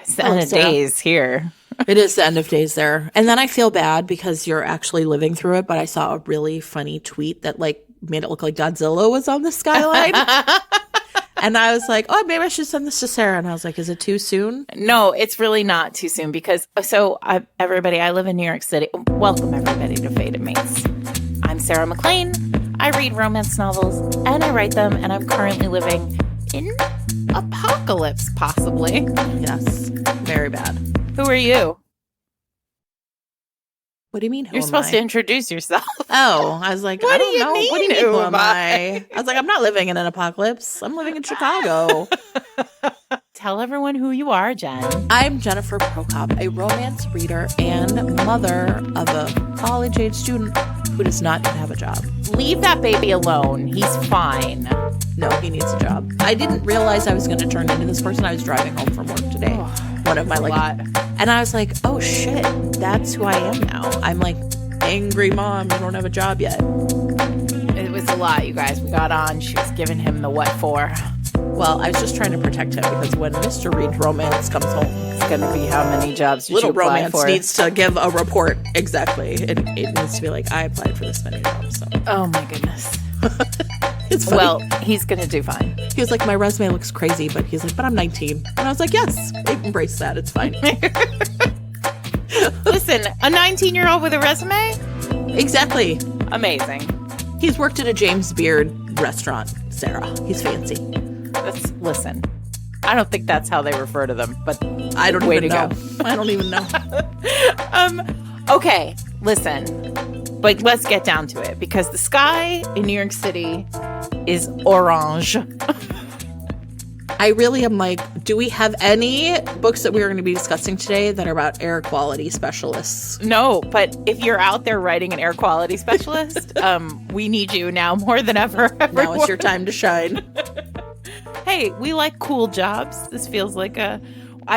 It's the end of days here. It is the end of days there. And then I feel bad because you're actually living through it, but I saw a really funny tweet that like made it look like Godzilla was on the skyline. And I was like, oh, maybe I should send this to Sarah. And I was like, is it too soon? No, it's really not too soon because, everybody, I live in New York City. Welcome, everybody, to Fated Mates. I'm Sarah McLean. I read romance novels and I write them, and I'm currently living in apocalypse, possibly. Yes, very bad. Who are you? What do you mean, You're supposed to introduce yourself. Oh, I was like, What I don't do you know. mean, What do you mean, who who am am I? I was like, I'm not living in an apocalypse. I'm living in Chicago. Tell everyone who you are, Jen. I'm Jennifer Prokop, a romance reader and mother of a college-age student who does not even have a job. Leave that baby alone. He's fine. No, he needs a job. I didn't realize I was going to turn into this person. I was driving home from work today. One of my and I was like, oh shit, that's who I am now. I'm like, angry mom, you don't have a job yet. It was a lot, you guys. We got on. She was giving him the what for. Well, I was just trying to protect him because when Mr. Reed Romance comes home, it's going to be how many jobs did Little you apply Romance for? needs to give a report. Exactly. It needs to be like, I applied for this many jobs. So. Oh my goodness. It's funny. Well, he's going to do fine. He was like, my resume looks crazy, but he's like, but I'm 19. And I was like, yes, embrace that. It's fine. Listen, a 19-year-old with a resume? Exactly. Amazing. He's worked at a James Beard restaurant, Sarah. He's fancy. Listen, I don't think that's how they refer to them, but I don't way even to know. go. I don't even know. Okay, listen. But let's get down to it because the sky in New York City is orange. I really am like, do we have any books that we are going to be discussing today that are about air quality specialists? No, but if you're out there writing an air quality specialist, we need you now more than ever. Now is your time to shine. Hey, we like cool jobs. This feels like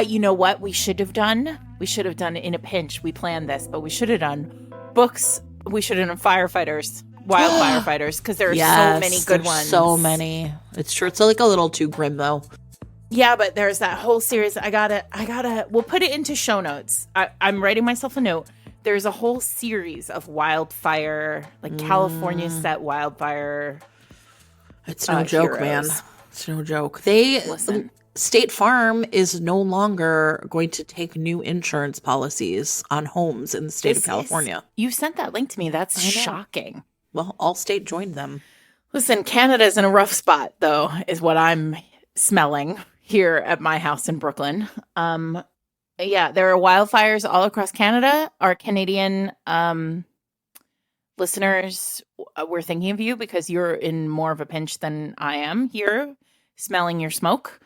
you know what we should have done? We should have done in a pinch. We planned this, but we should have done books. We should have done firefighters. Wild firefighters, because there are so many good ones. So many. It's true. It's like a little too grim, though. Yeah, but there's that whole series. We'll put it into show notes. I'm writing myself a note. There's a whole series of wildfire, like California set wildfire. It's no joke, heroes. man. It's no joke. Listen. State Farm is no longer going to take new insurance policies on homes in the state of California. You sent that link to me. That's shocking. Well, Allstate joined them. Listen, Canada's in a rough spot, though, is what I'm smelling here at my house in Brooklyn. Yeah, there are wildfires all across Canada. Our Canadian listeners, we're thinking of you because you're in more of a pinch than I am here, smelling your smoke.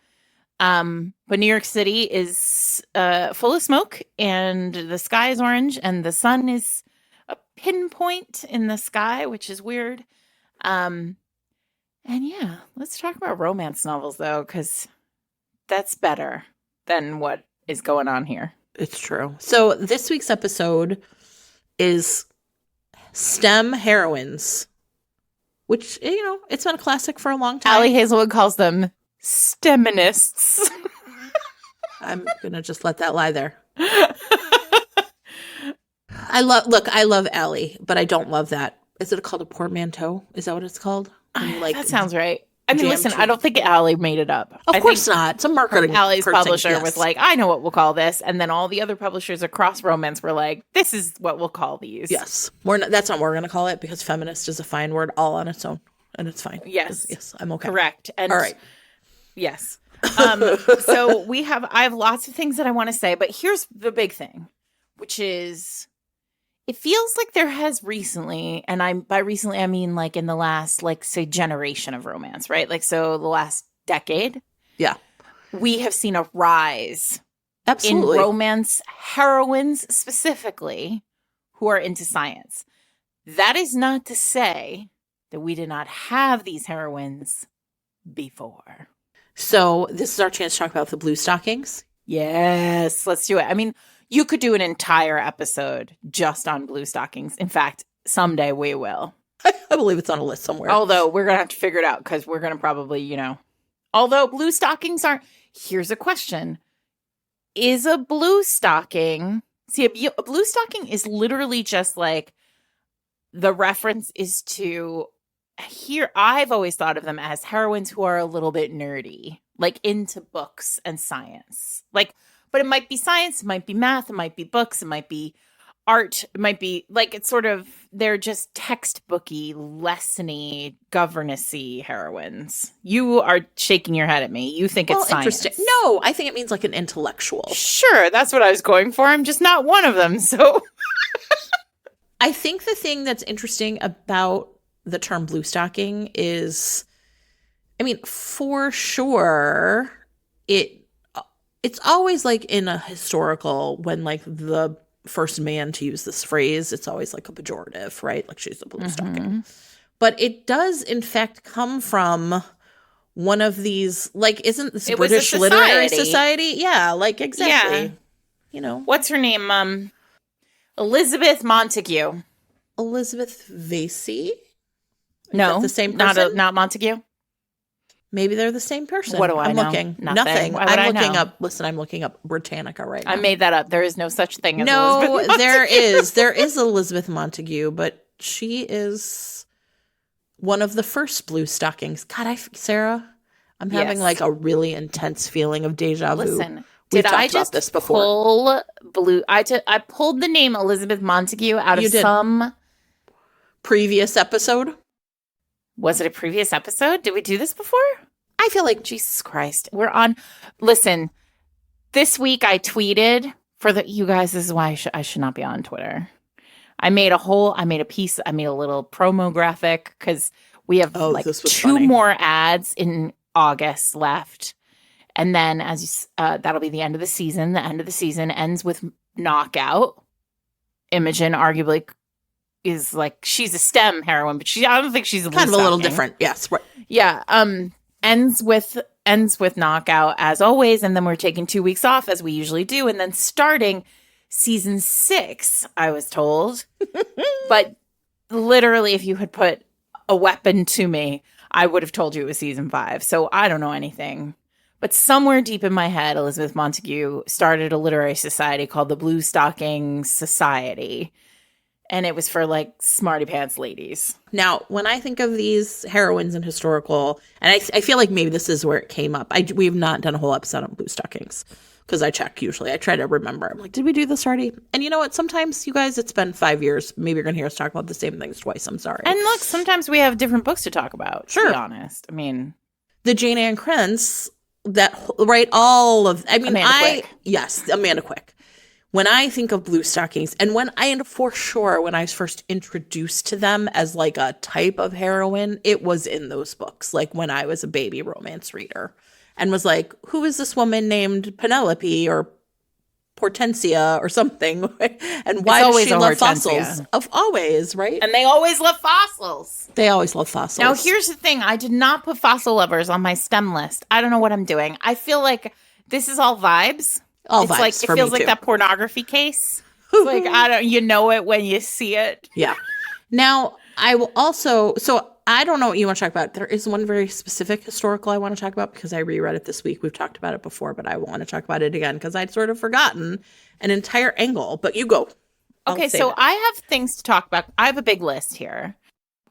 But New York City is full of smoke, and the sky is orange, and the sun is a pinpoint in the sky, which is weird. And yeah, let's talk about romance novels, though, because that's better than what is going on here. It's true. So this week's episode is STEM Heroines, which, you know, it's been a classic for a long time. Allie Hazelwood calls them STEMinists. I'm going to just let that lie there. I love Allie, but I don't love that. Is it called a portmanteau? Is that what it's called? That sounds right. I mean, listen, I don't think Allie made it up. Of course not. It's a marketing Allie's person, publisher was like, I know what we'll call this. And then all the other publishers across romance were like, this is what we'll call these. Yes. That's not what we're going to call it because feminist is a fine word all on its own. And it's fine. Yes. Yes, I'm okay. Correct. And all right. Yes. So I have lots of things that I want to say, but here's the big thing, which is it feels like there has recently, and by recently, I mean like in the last, like, say, generation of romance, right? Like, so the last decade. Yeah. We have seen a rise Absolutely. in romance heroines specifically who are into science. That is not to say that we did not have these heroines before. So this is our chance to talk about the blue stockings. Yes, let's do it. I mean, you could do an entire episode just on blue stockings. In fact, someday we will. I believe it's on a list somewhere. Although we're going to have to figure it out because we're going to probably, although blue stockings aren't. Here's a question. is a blue stocking. See, a blue stocking is literally just like the reference is to here. I've always thought of them as heroines who are a little bit nerdy, like into books and science. Like, but it might be science, it might be math, it might be books, it might be art, it might be like it's sort of they're just textbooky, lessony, governessy heroines. You are shaking your head at me. You think it's science. Interesting. No, I think it means like an intellectual. Sure, that's what I was going for. I'm just not one of them. So I think the thing that's interesting about the term blue stocking is, I mean, for sure, it's always like in a historical, when like the first man to use this phrase, it's always like a pejorative, right? Like she's a blue stocking. But it does in fact come from one of these, like, isn't this British Literary Society? Yeah, like exactly. Yeah. You know. What's her name? Elizabeth Montagu. Elizabeth Vasey? No, the same person? Not Montague. Maybe they're the same person. What do I know? Looking. Nothing. I'm looking up. Listen, I'm looking up Britannica right now. I made that up. There is no such thing as Elizabeth Montagu. There is. There is Elizabeth Montagu, but she is one of the first blue stockings. God, Sarah, I'm having like a really intense feeling of deja vu. Listen, did I just pull blue? I pulled the name Elizabeth Montagu out of some previous episode. Was it a previous episode? Did we do this before? I feel like Jesus Christ. We're on. Listen, this week I tweeted for you guys. This is why I should not be on Twitter. I made a little promo graphic because we have two more ads in August left. And then that'll be the end of the season. The end of the season ends with Knockout. Imogen arguably is like, she's a STEM heroine, but I don't think she's kind of a little different. Yes. Right. Yeah. Ends with Knockout as always. And then we're taking 2 weeks off as we usually do. And then starting season 6, I was told, but literally if you had put a weapon to me, I would have told you it was season 5. So I don't know anything, but somewhere deep in my head, Elizabeth Montagu started a literary society called the Blue Stocking Society. And it was for like smarty pants ladies. Now, when I think of these heroines in historical, and I feel like maybe this is where it came up. We have not done a whole episode on blue stockings because I check usually. I try to remember. I'm like, did we do this already? And you know what? Sometimes, you guys, it's been 5 years. Maybe you're going to hear us talk about the same things twice. I'm sorry. And look, sometimes we have different books to talk about. Sure. To be honest. I mean, the Jane Ann Krentz, all of, I mean, Amanda Quick. Yes, Amanda Quick. When I think of blue stockings, and when I was first introduced to them as like a type of heroine, it was in those books, like when I was a baby romance reader and was like, who is this woman named Penelope or Hortensia or something? And why does she love fossils? Always, right? And they always love fossils. They always love fossils. Now, here's the thing. I did not put fossil lovers on my STEM list. I don't know what I'm doing. I feel like this is all vibes. It's like it feels like that pornography case. It's like you know it when you see it. Yeah. Now I will also. So I don't know what you want to talk about. There is one very specific historical I want to talk about because I reread it this week. We've talked about it before, but I want to talk about it again because I'd sort of forgotten an entire angle. But you go. Okay, so I have things to talk about. I have a big list here,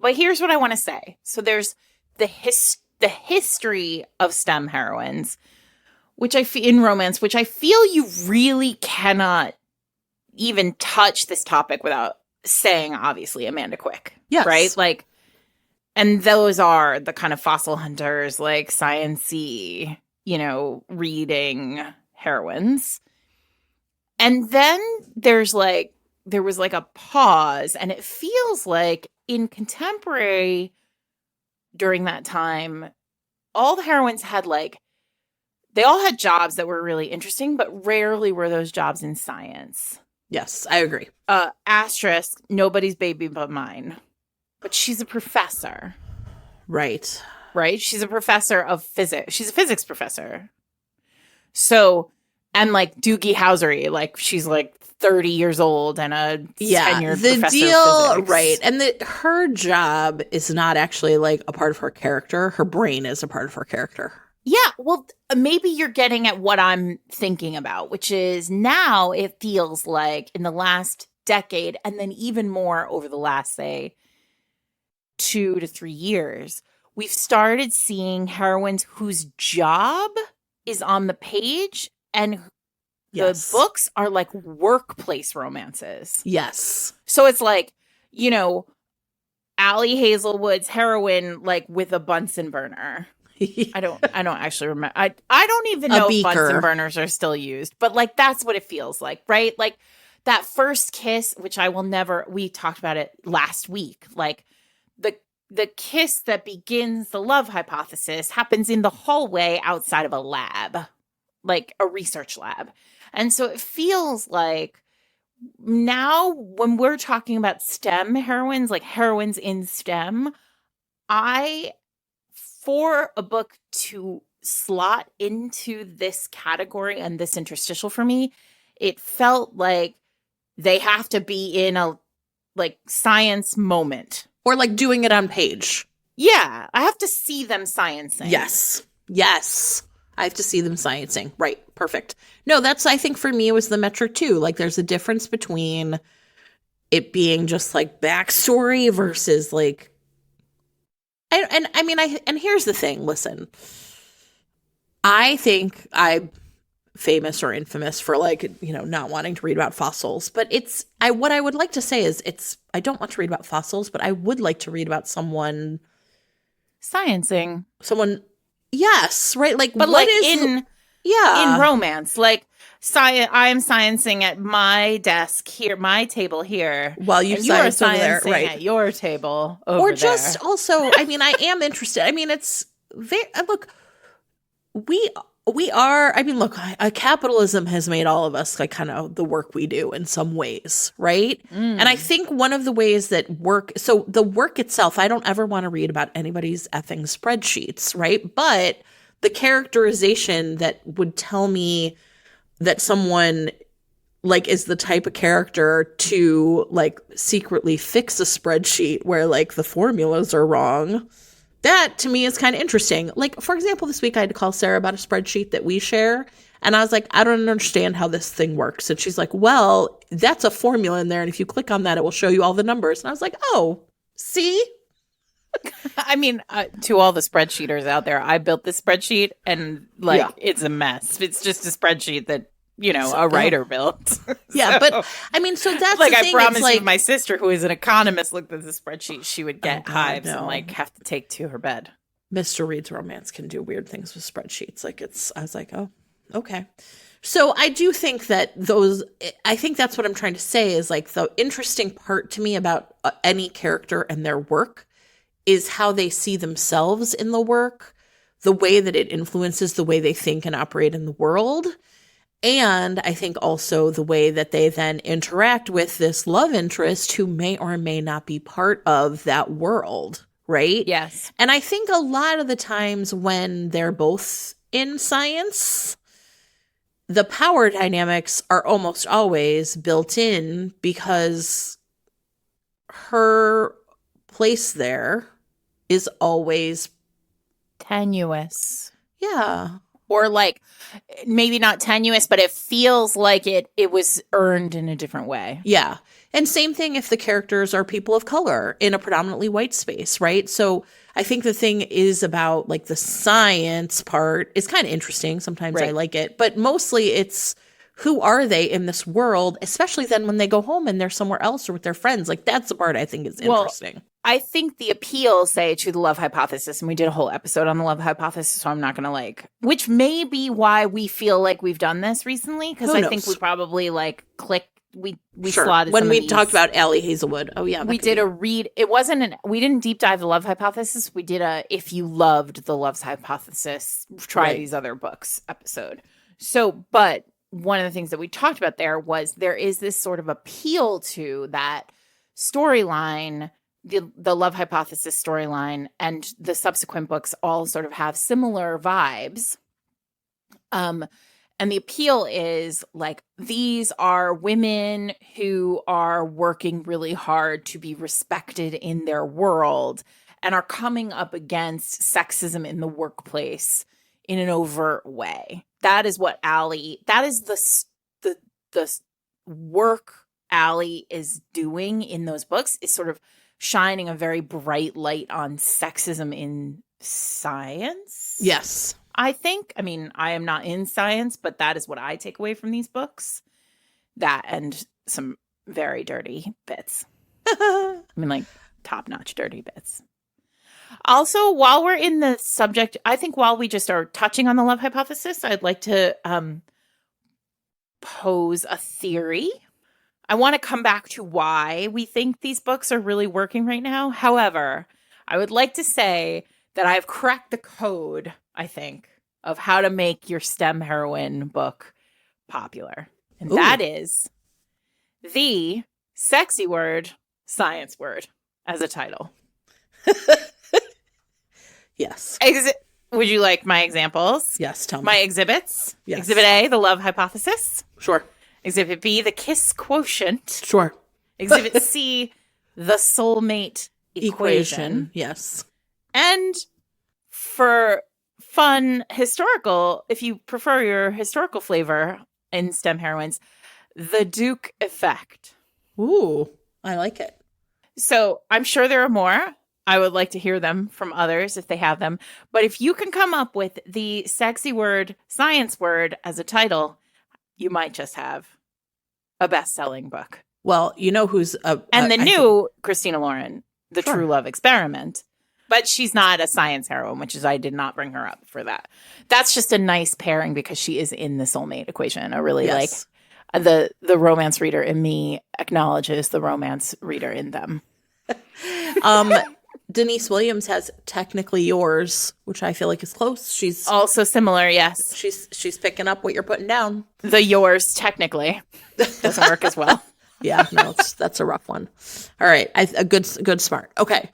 but here's what I want to say. So there's the history of STEM heroines. Which in romance, which I feel you really cannot even touch this topic without saying, obviously, Amanda Quick. Yes. Right? Like, and those are the kind of fossil hunters, like science-y, reading heroines. And then there was like a pause, and it feels like in contemporary, during that time, all the heroines had they all had jobs that were really interesting, but rarely were those jobs in science. Yes, I agree. Asterisk, nobody's baby but mine. But she's a professor. Right. Right? She's a professor of physics. She's a physics professor. So, and like Doogie Howsery, she's 30 years old and a tenured professor of physics. Right. And her job is not actually a part of her character. Her brain is a part of her character. Yeah, well, maybe you're getting at what I'm thinking about, which is now it feels like in the last decade, and then even more over the last, say, 2 to 3 years, we've started seeing heroines whose job is on the page, and the Yes. books are like workplace romances. Yes. So it's like, you know, Allie Hazelwood's heroine, like with a Bunsen burner. I don't actually remember. I don't even A know if Bunsen beaker. burners are still used, but like that's what it feels like, right? Like that first kiss, which I will never, we talked about it last week. Like the the kiss that begins the love hypothesis happens in the hallway outside of a lab, like a research lab. And so it feels like now when we're talking about STEM heroines, like heroines in STEM, I, for a book to slot into this category and this interstitial for me, it felt like they have to be in a like science moment. Or like doing it on page. Yeah, I have to see them sciencing. Yes. Yes. I have to see them sciencing. Right. Perfect. No, that's, I think for me, it was the metric too. Like there's a difference between it being just like backstory versus like, and I mean, and here's the thing. Listen, I think I'm famous or infamous for like, not wanting to read about fossils, but what I would like to say is I don't want to read about fossils, but I would like to read about someone, yes, right? Like, but what like is, in romance, like I am sciencing at my desk here, my table here, while you and you are science over there, sciencing right? at your table over Or there. just also, I mean, I am interested. I mean, it's very, look, we are, I mean, look, capitalism has made all of us like kind of the work we do in some ways, right? And I think one of the ways that so the work itself, I don't ever want to read about anybody's effing spreadsheets, right? But the characterization that would tell me that someone like is the type of character to like secretly fix a spreadsheet where like the formulas are wrong. That to me is kind of interesting. Like, for example, this week I had to call Sarah about a spreadsheet that we share. And I was like, I don't understand how this thing works. And she's like, well, that's a formula in there. And if you click on that, it will show you all the numbers. And I was like, oh, see? I mean, to all the spreadsheeters out there, I built this spreadsheet and like it's a mess. It's just a spreadsheet that a writer built. Yeah, but I mean, so that's like the I thing. promised like, my sister, who is an economist, looked at the spreadsheet, she would get hives and like have to take to her bed. Mr. Reed's Romance can do weird things with spreadsheets. Like I was like, oh, okay. So I do think that I think that's what I'm trying to say is like the interesting part to me about any character and their work is how they see themselves in the work, the way that it influences the way they think and operate in the world. And I think also the way that they then interact with this love interest who may or may not be part of that world, right? Yes. And I think a lot of the times when they're both in science, the power dynamics are almost always built in because her place there is always tenuous. Yeah. Or like maybe not tenuous, but it feels like it was earned in a different way. Yeah. And same thing if the characters are people of color in a predominantly white space, right? So I think the thing is about like the science part is kind of interesting. Sometimes I like it, but mostly it's who are they in this world, especially then when they go home and they're somewhere else or with their friends. Like that's the part I think is interesting. Well, I think the appeal, say, to the love hypothesis, and we did a whole episode on the love hypothesis, so I'm not going to which may be why we feel like we've done this recently, because I think we probably clicked, we slotted when we these. Talked about Allie Hazelwood. Oh yeah. We did a read. It wasn't we didn't deep dive the love hypothesis. We did a, if you loved the love hypothesis, try these other books episode. So, but one of the things that we talked about there is this sort of appeal to that storyline, the love hypothesis storyline, and the subsequent books all sort of have similar vibes. And the appeal is like, these are women who are working really hard to be respected in their world and are coming up against sexism in the workplace in an overt way. That is what that is the work Allie is doing in those books, is sort of shining a very bright light on sexism in science. Yes. I think. I mean, I am not in science, but that is what I take away from these books. That and some very dirty bits. I mean, like, top-notch dirty bits. Also, while we're in the subject, I think while we just are touching on the love hypothesis, I'd like to pose a theory. I want to come back to why we think these books are really working right now. However, I would like to say that I've cracked the code, I think, of how to make your STEM heroine book popular. And that is the sexy word, science word as a title. Yes. Would you like my examples? Yes, tell me. My exhibits? Yes. Exhibit A, the love hypothesis. Sure. Exhibit B, the kiss quotient. Sure. Exhibit C, the soulmate equation. Yes. And for fun historical, if you prefer your historical flavor in STEM heroines, the Duke effect. Ooh, I like it. So I'm sure there are more. I would like to hear them from others if they have them. But if you can come up with the sexy word, science word as a title, you might just have a best-selling book. Well, you know who's and the new Christina Lauren, The Sure. True Love Experiment. But she's not a science heroine, which is I did not bring her up for that. That's just a nice pairing because she is in the soulmate equation. A really like the romance reader in me acknowledges the romance reader in them. Denise Williams has Technically Yours, which I feel like is close. She's also similar, yes. She's picking up what you're putting down. The yours technically doesn't work as well. Yeah, no, that's a rough one. All right, a good smart. Okay.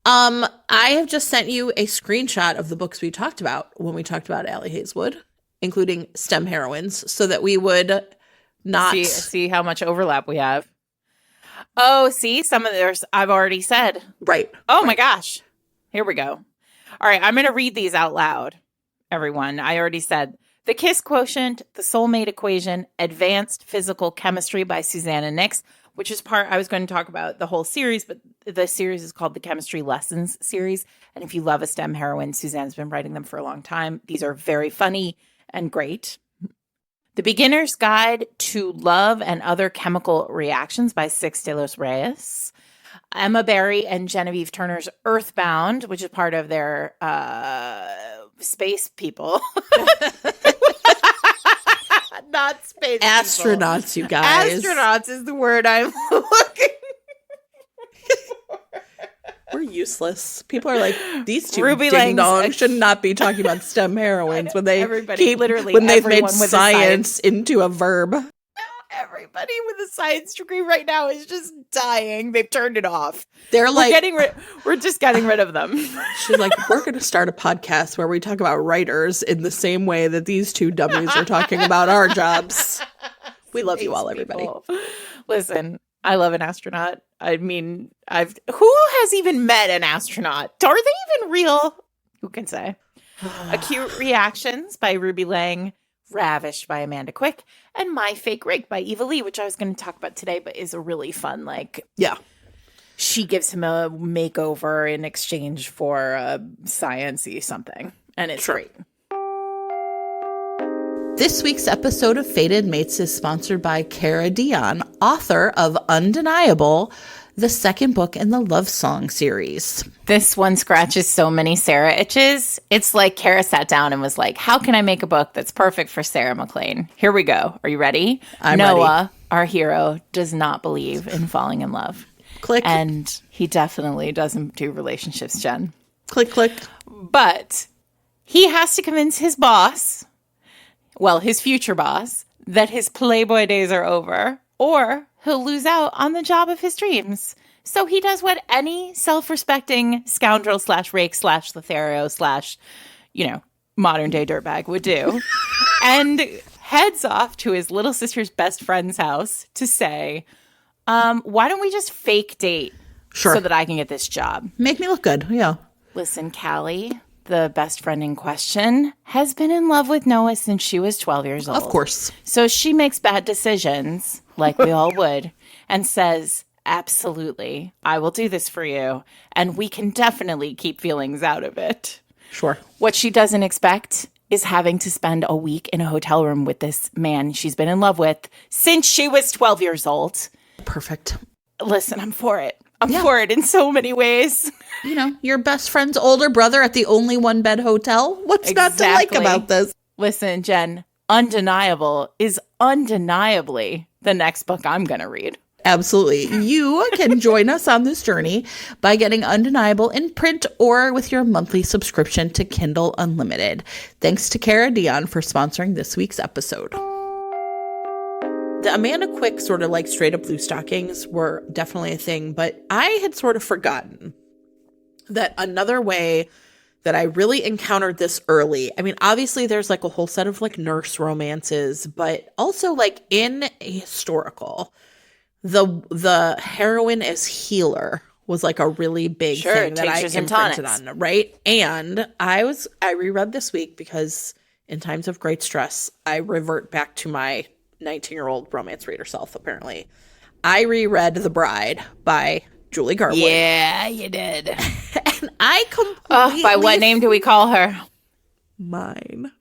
I have just sent you a screenshot of the books we talked about when we talked about Allie Hazelwood, including STEM heroines, so that we would not see how much overlap we have. Oh, see, some of theirs I've already said. Right. Oh my gosh. Here we go. All right, I'm going to read these out loud, everyone. I already said The Kiss Quotient, The Soulmate Equation, Advanced Physical Chemistry by Susanna Nix, which is I was going to talk about the whole series, but the series is called the Chemistry Lessons series. And if you love a STEM heroine, Suzanne's been writing them for a long time. These are very funny and great. The Beginner's Guide to Love and Other Chemical Reactions by Six de los Reyes. Emma Barry and Genevieve Turner's Earthbound, which is part of their space people. Not space astronauts, people. You guys. Astronauts is the word I'm looking for. We're useless. People are like, these two Ruby ding-dongs should not be talking about STEM heroines when they literally they've made science into a verb. Everybody with a science degree right now is just dying. They've turned it off. They're like, we're just getting rid of them. She's like, we're going to start a podcast where we talk about writers in the same way that these two dummies are talking about our jobs. We love you all, everybody. Listen, I love an astronaut. I mean, who has even met an astronaut? Are they even real? Who can say? Acute Reactions by Ruby Lang. Ravished by Amanda Quick, and My Fake Rig by Eva Lee, which I was going to talk about today, but is a really fun, she gives him a makeover in exchange for a science-y something, and it's great. This week's episode of Fated Mates is sponsored by Cara Dion, author of Undeniable, the second book in the Love Song series. This one scratches so many Sarah itches. It's like Cara sat down and was like, how can I make a book that's perfect for Sarah McLean? Here we go. Are you ready? I'm Noah, ready. Our hero, does not believe in falling in love. Click. And he definitely doesn't do relationships, Jen. Click, click. But he has to convince his boss, his future boss, that his Playboy days are over, or he'll lose out on the job of his dreams. So he does what any self-respecting scoundrel / rake / Lothario / modern day dirtbag would do. And heads off to his little sister's best friend's house to say, why don't we just fake date so that I can get this job? Make me look good. Yeah. Listen, Callie, the best friend in question has been in love with Noah since she was 12 years old. Of course. So she makes bad decisions, like we all would, and says, absolutely, I will do this for you. And we can definitely keep feelings out of it. Sure. What she doesn't expect is having to spend a week in a hotel room with this man she's been in love with since she was 12 years old. Perfect. Listen, I'm for it. I'm for it in so many ways. You know, your best friend's older brother at the only one-bed hotel. What's not to like about this? Listen, Jen, Undeniable is undeniably the next book I'm going to read. Absolutely. You can join us on this journey by getting Undeniable in print or with your monthly subscription to Kindle Unlimited. Thanks to Cara Dion for sponsoring this week's episode. The Amanda Quick sort of like straight up blue stockings were definitely a thing, but I had sort of forgotten that another way that I really encountered this early. I mean, obviously there's like a whole set of like nurse romances, but also like in a historical, the heroine as healer was like a really big thing that I imprinted on, right? And I reread this week because in times of great stress, I revert back to my 19-year-old romance reader self, apparently. I reread The Bride by Julie Garwood. Yeah, you did. And I completely... by what name do we call her? Mine.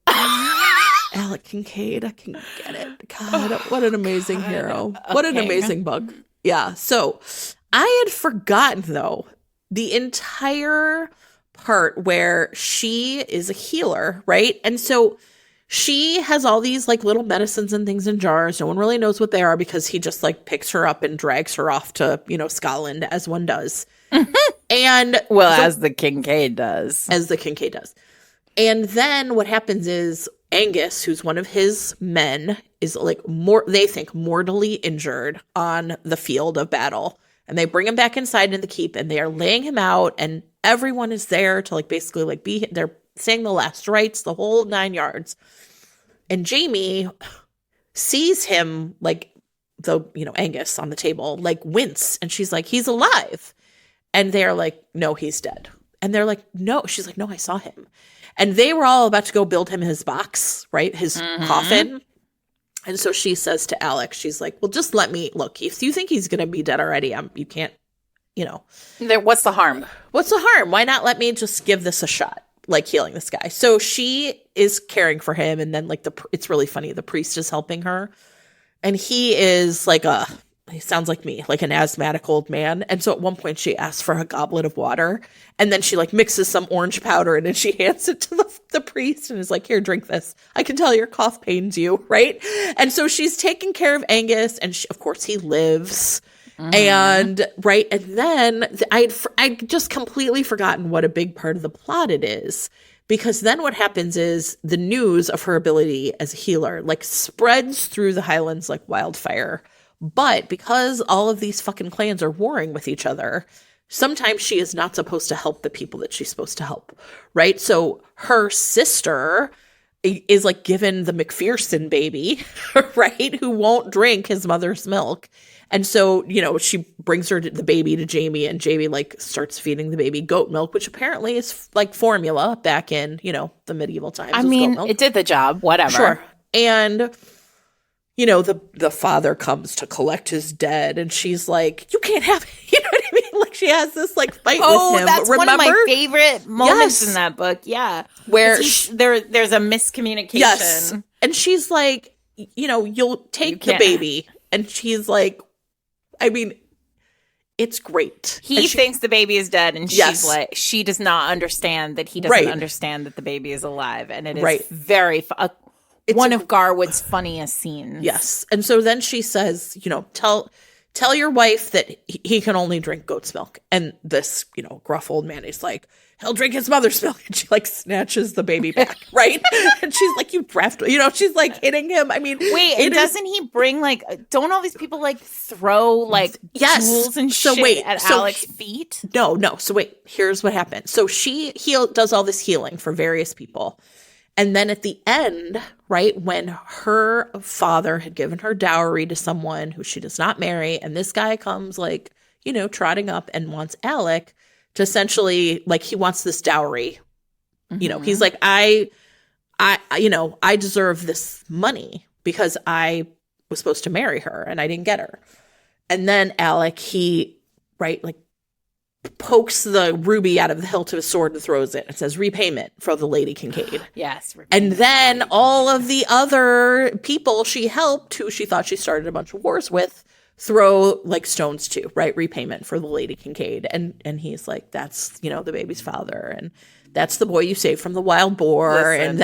Alec Kincaid. I can get it. God, what an amazing hero. What an amazing book. Yeah. So I had forgotten, though, the entire part where she is a healer, right? And so she has all these like little medicines and things in jars. No one really knows what they are because he just like picks her up and drags her off to, you know, Scotland, as one does. And as the Kincaid does. As the Kincaid does. And then what happens is Angus, who's one of his men, is like they think mortally injured on the field of battle. And they bring him back inside in the keep and they are laying him out and everyone is there to like basically like they're saying the last rites, the whole 9 yards. And Jamie sees him like Angus on the table, like wince. And she's like, he's alive. And they're like, no, he's dead. And they're like, no. She's like, no, I saw him. And they were all about to go build him his box, right? His coffin. And so she says to Alex, she's like, well, just let me look. If you think he's going to be dead already, you can't, What's the harm? What's the harm? Why not let me just give this a shot? Like healing this guy. So she is caring for him. And then like it's really funny. The priest is helping her. And he is like he sounds like me, like an asthmatic old man. And so at one point she asks for a goblet of water and then she like mixes some orange powder and then she hands it to the priest and is like, here, drink this. I can tell your cough pains you. Right. And so she's taking care of Angus and of course he lives. And right. And then I'd just completely forgotten what a big part of the plot it is, because then what happens is the news of her ability as a healer like spreads through the Highlands like wildfire. But because all of these fucking clans are warring with each other, sometimes she is not supposed to help the people that she's supposed to help. Right. So her sister is like given the McPherson baby, right, who won't drink his mother's milk. And so, she brings the baby to Jamie and Jamie like starts feeding the baby goat milk, which apparently is like formula back in, the medieval times. I mean, it did the job, whatever. Sure. And, the father comes to collect his dead and she's like, you can't have it. You know what I mean? Like she has this like fight with him. That's Remember? One of my favorite moments in that book. Yeah. Where there's a miscommunication. Yes. And she's like, you'll take the baby. And she's like, I mean, it's great. He thinks the baby is dead, and she's like, she does not understand that he doesn't understand that the baby is alive, and it is very one of Garwood's funniest scenes. Yes, and so then she says, tell your wife that he can only drink goat's milk, and this gruff old man is like, he'll drink his mother's milk, and she like snatches the baby back, right? And she's like, you draft, she's like hitting him. I mean, wait, and doesn't he bring like, don't all these people like throw like tools and shit at Alex's feet? No. So wait, here's what happened. So she does all this healing for various people. And then at the end, right, when her father had given her dowry to someone who she does not marry, and this guy comes like, trotting up and wants Alec to essentially, like, he wants this dowry You know, he's like, I deserve this money because I was supposed to marry her and I didn't get her. And then Alec, like pokes the ruby out of the hilt of his sword and throws it. It says repayment for the Lady Kincaid. Yes. And then all of the other people she helped, who she thought she started a bunch of wars with, throw like stones too, right? Repayment for the Lady Kincaid. And he's like, that's, you know, the baby's father. And that's the boy you saved from the wild boar. And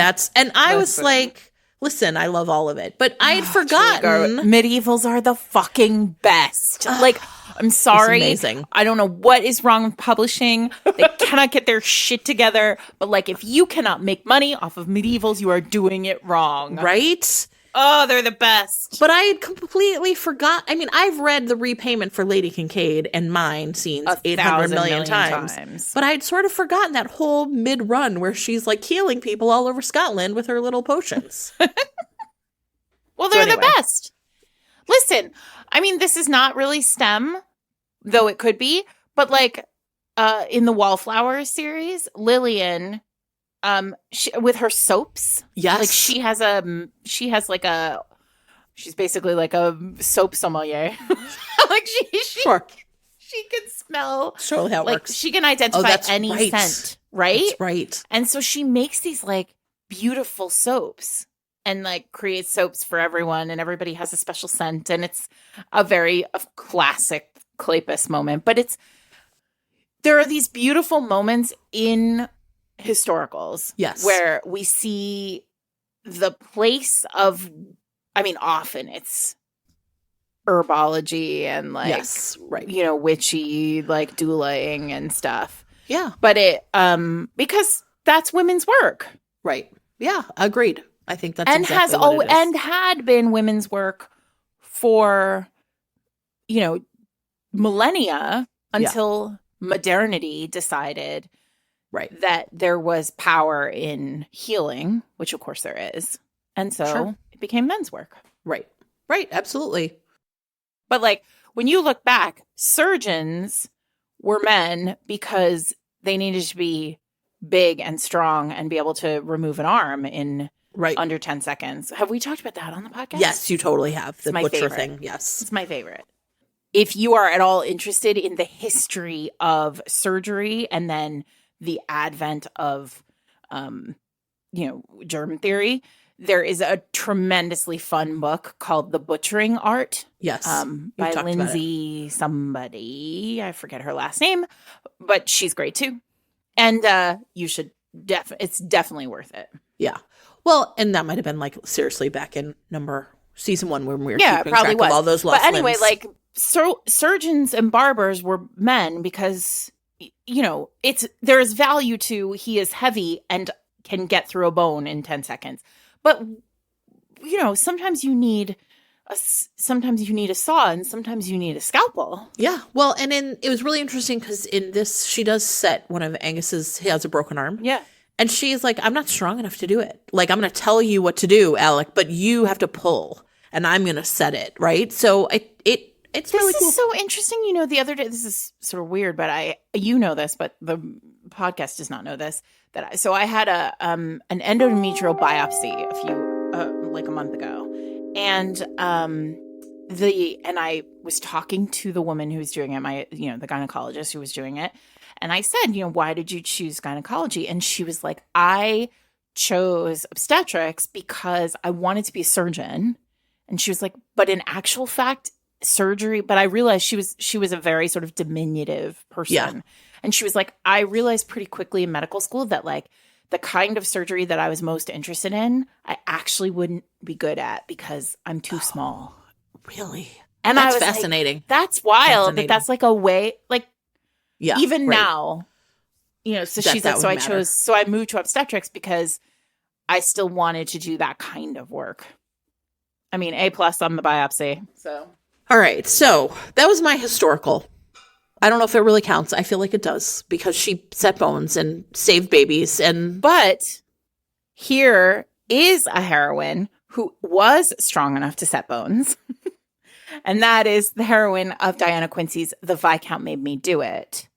I was like, listen, I love all of it. But I had forgotten. Medievals are the fucking best. Like, I'm sorry. It's amazing. I don't know what is wrong with publishing. They cannot get their shit together. But like, if you cannot make money off of medievals, you are doing it wrong. Right? Oh, they're the best. But I had completely forgot. I mean, I've read the repayment for Lady Kincaid and mine scenes 800 million times. But I had sort of forgotten that whole mid-run where she's like healing people all over Scotland with her little potions. Well, they're the best. Listen, I mean, this is not really STEM, though it could be. But like in the Wallflowers series, Lillian... with her soaps, yes, like she's basically like a soap sommelier. Like sure, she can smell. Surely how it like works. She can identify any scent, right? That's right. And so she makes these like beautiful soaps and like creates soaps for everyone, and everybody has a special scent, and it's a very classic Kleypas moment. But there are these beautiful moments in historicals, yes, where we see the place of, I mean, often it's herbology and like, yes, right, you know, witchy like doulaing and stuff. Yeah, but it because that's women's work, right? Yeah, agreed. I think that's and exactly what it is. and had been women's work for, you know, millennia until modernity decided. Right. That there was power in healing, which of course there is. And so it became men's work. Right. Right. Absolutely. But like when you look back, surgeons were men because they needed to be big and strong and be able to remove an arm in under 10 seconds. Have we talked about that on the podcast? Yes, you totally have. The butcher favorite. Thing. Yes. It's my favorite. If you are at all interested in the history of surgery and then the advent of, germ theory, there is a tremendously fun book called The Butchering Art. Yes. By Lindsay somebody. I forget her last name, but she's great too. And you should it's definitely worth it. Yeah. Well, and that might have been like seriously back in season 1 when we were keeping track of all those lost But anyway, limbs. like surgeons and barbers were men because, you know, there is value to he is heavy and can get through a bone in 10 seconds. But, you know, sometimes you need a saw and sometimes you need a scalpel. Yeah. Well, and it was really interesting because in this, she does set one of Angus's, he has a broken arm. Yeah. And she's like, I'm not strong enough to do it. Like, I'm going to tell you what to do, Alec, but you have to pull and I'm going to set it. Right. So it's really cool. This is so interesting. You know, the other day, this is sort of weird, but you know this, but the podcast does not know this. So I had an endometrial biopsy a month ago, and I was talking to the woman who was doing it, the gynecologist who was doing it, and I said, you know, why did you choose gynecology? And she was like, I chose obstetrics because I wanted to be a surgeon, and she was like, but in actual fact, surgery. But I realized she was a very sort of diminutive person. Yeah. And she was like, I realized pretty quickly in medical school that like the kind of surgery that I was most interested in, I actually wouldn't be good at because I'm too small. Really? And that's I was fascinating. Like, that's wild. But that's like a way, like, even right. now, you know, so she's like, so I moved to obstetrics because I still wanted to do that kind of work. I mean, A+ on the biopsy. So. All right. So that was my historical. I don't know if it really counts. I feel like it does because she set bones and saved babies. But here is a heroine who was strong enough to set bones. And that is the heroine of Diana Quincy's The Viscount Made Me Do It.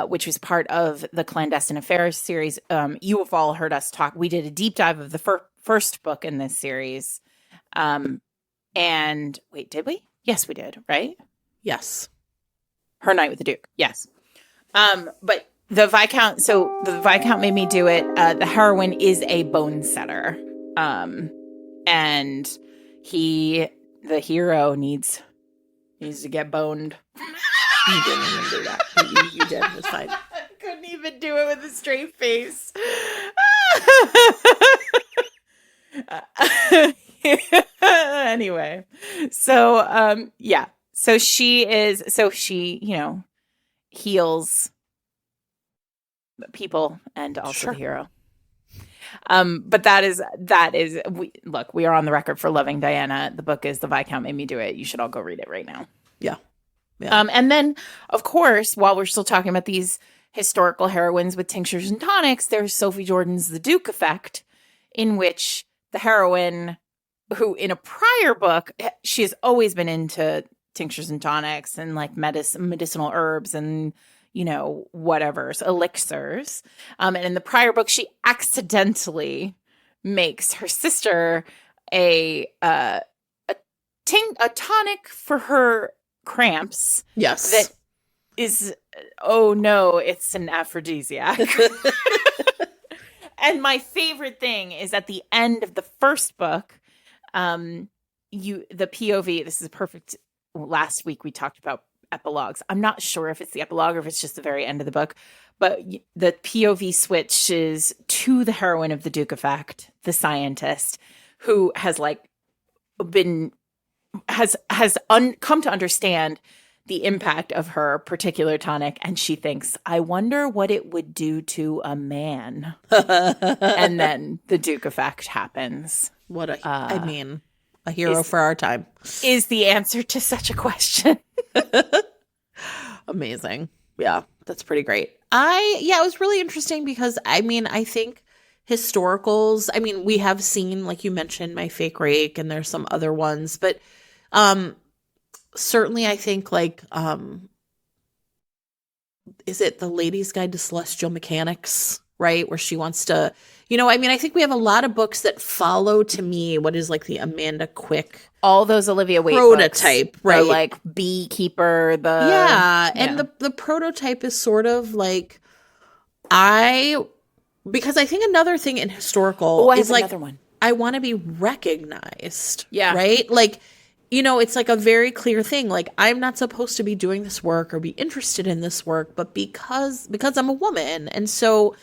which was part of the Clandestine Affairs series. You have all heard us talk. We did a deep dive of the first book in this series. And wait, did we? Yes, we did, right? Yes. Her Night with the Duke. Yes. But the Viscount, so the Viscount made me do it. The heroine is a bone setter. And the hero needs to get boned. You didn't even do that. You did. It's fine. I couldn't even do it with a straight face. Anyway, so yeah. So she, heals people and also the hero. But that is we are on the record for loving Diana. The book is The Viscount Made Me Do It. You should all go read it right now. Yeah. Yeah. And then, of course, while we're still talking about these historical heroines with tinctures and tonics, there's Sophie Jordan's The Duke Effect, in which the heroine, who in a prior book, she has always been into tinctures and tonics and like medicinal herbs and, whatever, elixirs. And in the prior book, she accidentally makes her sister a tonic for her cramps. Yes. That is, oh no, it's an aphrodisiac. And my favorite thing is at the end of the first book, the POV, this is perfect. Last week we talked about epilogues. I'm not sure if it's the epilogue or if it's just the very end of the book, but the POV switches to the heroine of The Duke Effect, the scientist, who has come to understand the impact of her particular tonic, and she thinks, I wonder what it would do to a man. And then the Duke Effect happens. What a hero for our time. Is the answer to such a question. Amazing. Yeah, that's pretty great. It was really interesting because, I think historicals, we have seen, like you mentioned, My Fake Rake, and there's some other ones, but certainly I think is it The Lady's Guide to Celestial Mechanics, right? Where she wants to, I think we have a lot of books that follow, to me, what is like the Amanda Quick. All those Olivia Waite prototype, books, right? The, like Beekeeper, and the prototype is sort of like, because I think another thing in historical is like, another one. I want to be recognized. Yeah. Right? Like, it's like a very clear thing. Like, I'm not supposed to be doing this work or be interested in this work, but because I'm a woman. And so,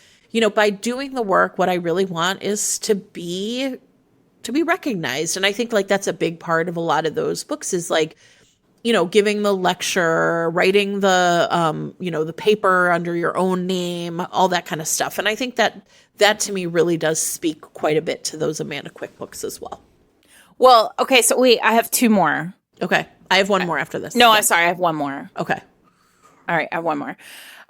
by doing the work, what I really want is to be recognized. And I think like that's a big part of a lot of those books is like, giving the lecture, writing the, the paper under your own name, all that kind of stuff. And I think that to me really does speak quite a bit to those Amanda Quick books as well. Well, okay, so wait, I have two more. Okay. I have one more after this. No, I'm sorry, I have one more. Okay. All right, I have one more.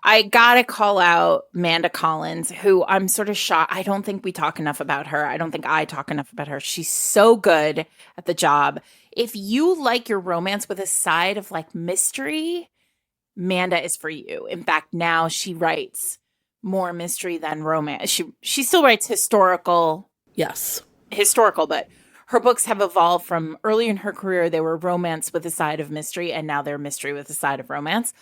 I gotta call out Amanda Collins, who I'm sort of shocked. I don't think we talk enough about her. I don't think I talk enough about her. She's so good at the job. If you like your romance with a side of like mystery, Amanda is for you. In fact, now she writes more mystery than romance. She still writes historical. Yes. Historical, but her books have evolved from early in her career, they were romance with a side of mystery, and now they're mystery with a side of romance.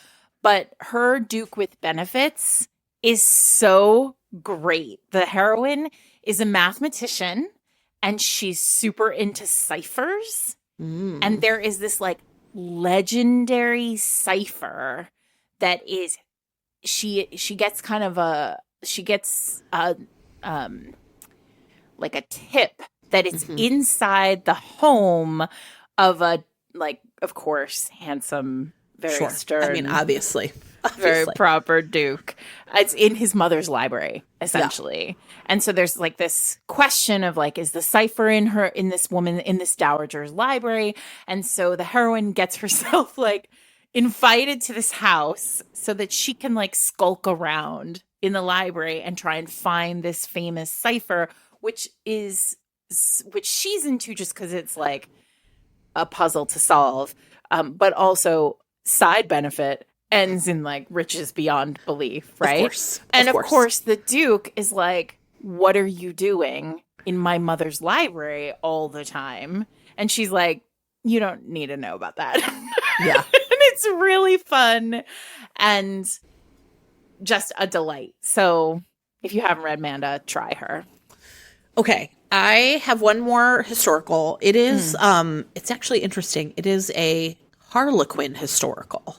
But her Duke with Benefits is so great. The heroine is a mathematician, and she's super into ciphers. Mm. And there is this like legendary cipher that is, she gets kind of like a tip that is inside the home of a, like, of course, handsome, very stern. Obviously. Very proper Duke. It's in his mother's library, essentially. Yeah. And so there's like this question of like, is the cipher in this dowager's library? And so the heroine gets herself like invited to this house so that she can like skulk around in the library and try and find this famous cipher, which she's into just because it's like a puzzle to solve. But also, side benefit, ends in like riches beyond belief, right? Of Of course. course, the Duke is like, what are you doing in my mother's library all the time? And she's like, you don't need to know about that. Yeah. And it's really fun and just a delight. So if you haven't read Manda, try her. Okay. I have one more historical. It is, it's actually interesting. It is a Harlequin historical.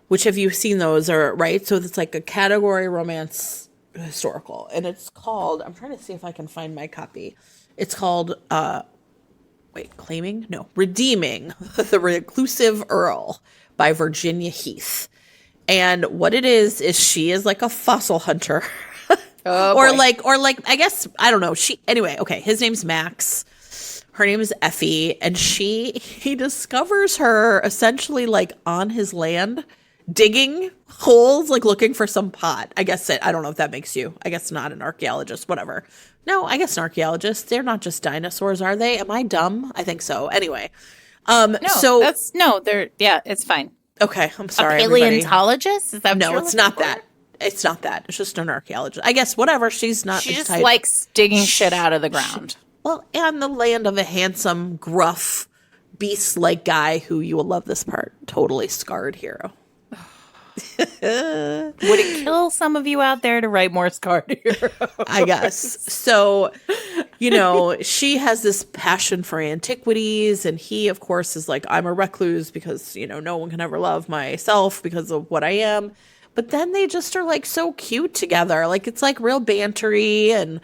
Which have you seen those are right? So it's like a category romance historical. And it's called, I'm trying to see if I can find my copy. It's called, Redeeming the Reclusive Earl by Virginia Heath. And what it is she is like a fossil hunter. Oh, or boy. like I guess I don't know. His name's Max. Her name is Effie, and he discovers her essentially like on his land, digging holes, like looking for some pot. I don't know if that makes you. I guess not an archaeologist, whatever. No, I guess an archaeologist. They're not just dinosaurs, are they? Am I dumb? I think so. Anyway. It's fine. Okay, I'm sorry. A paleontologist? Is that what No, you're it's looking not for? that. It's not that. It's just an archaeologist. I guess whatever. She's not. She just likes digging shit out of the ground. Well, and the land of a handsome, gruff, beast-like guy who you will love this part. Totally scarred hero. Would it kill some of you out there to write more scarred heroes? I guess. So, she has this passion for antiquities, and he, of course, is like, I'm a recluse because, no one can ever love myself because of what I am. But then they just are like so cute together. Like it's like real bantery and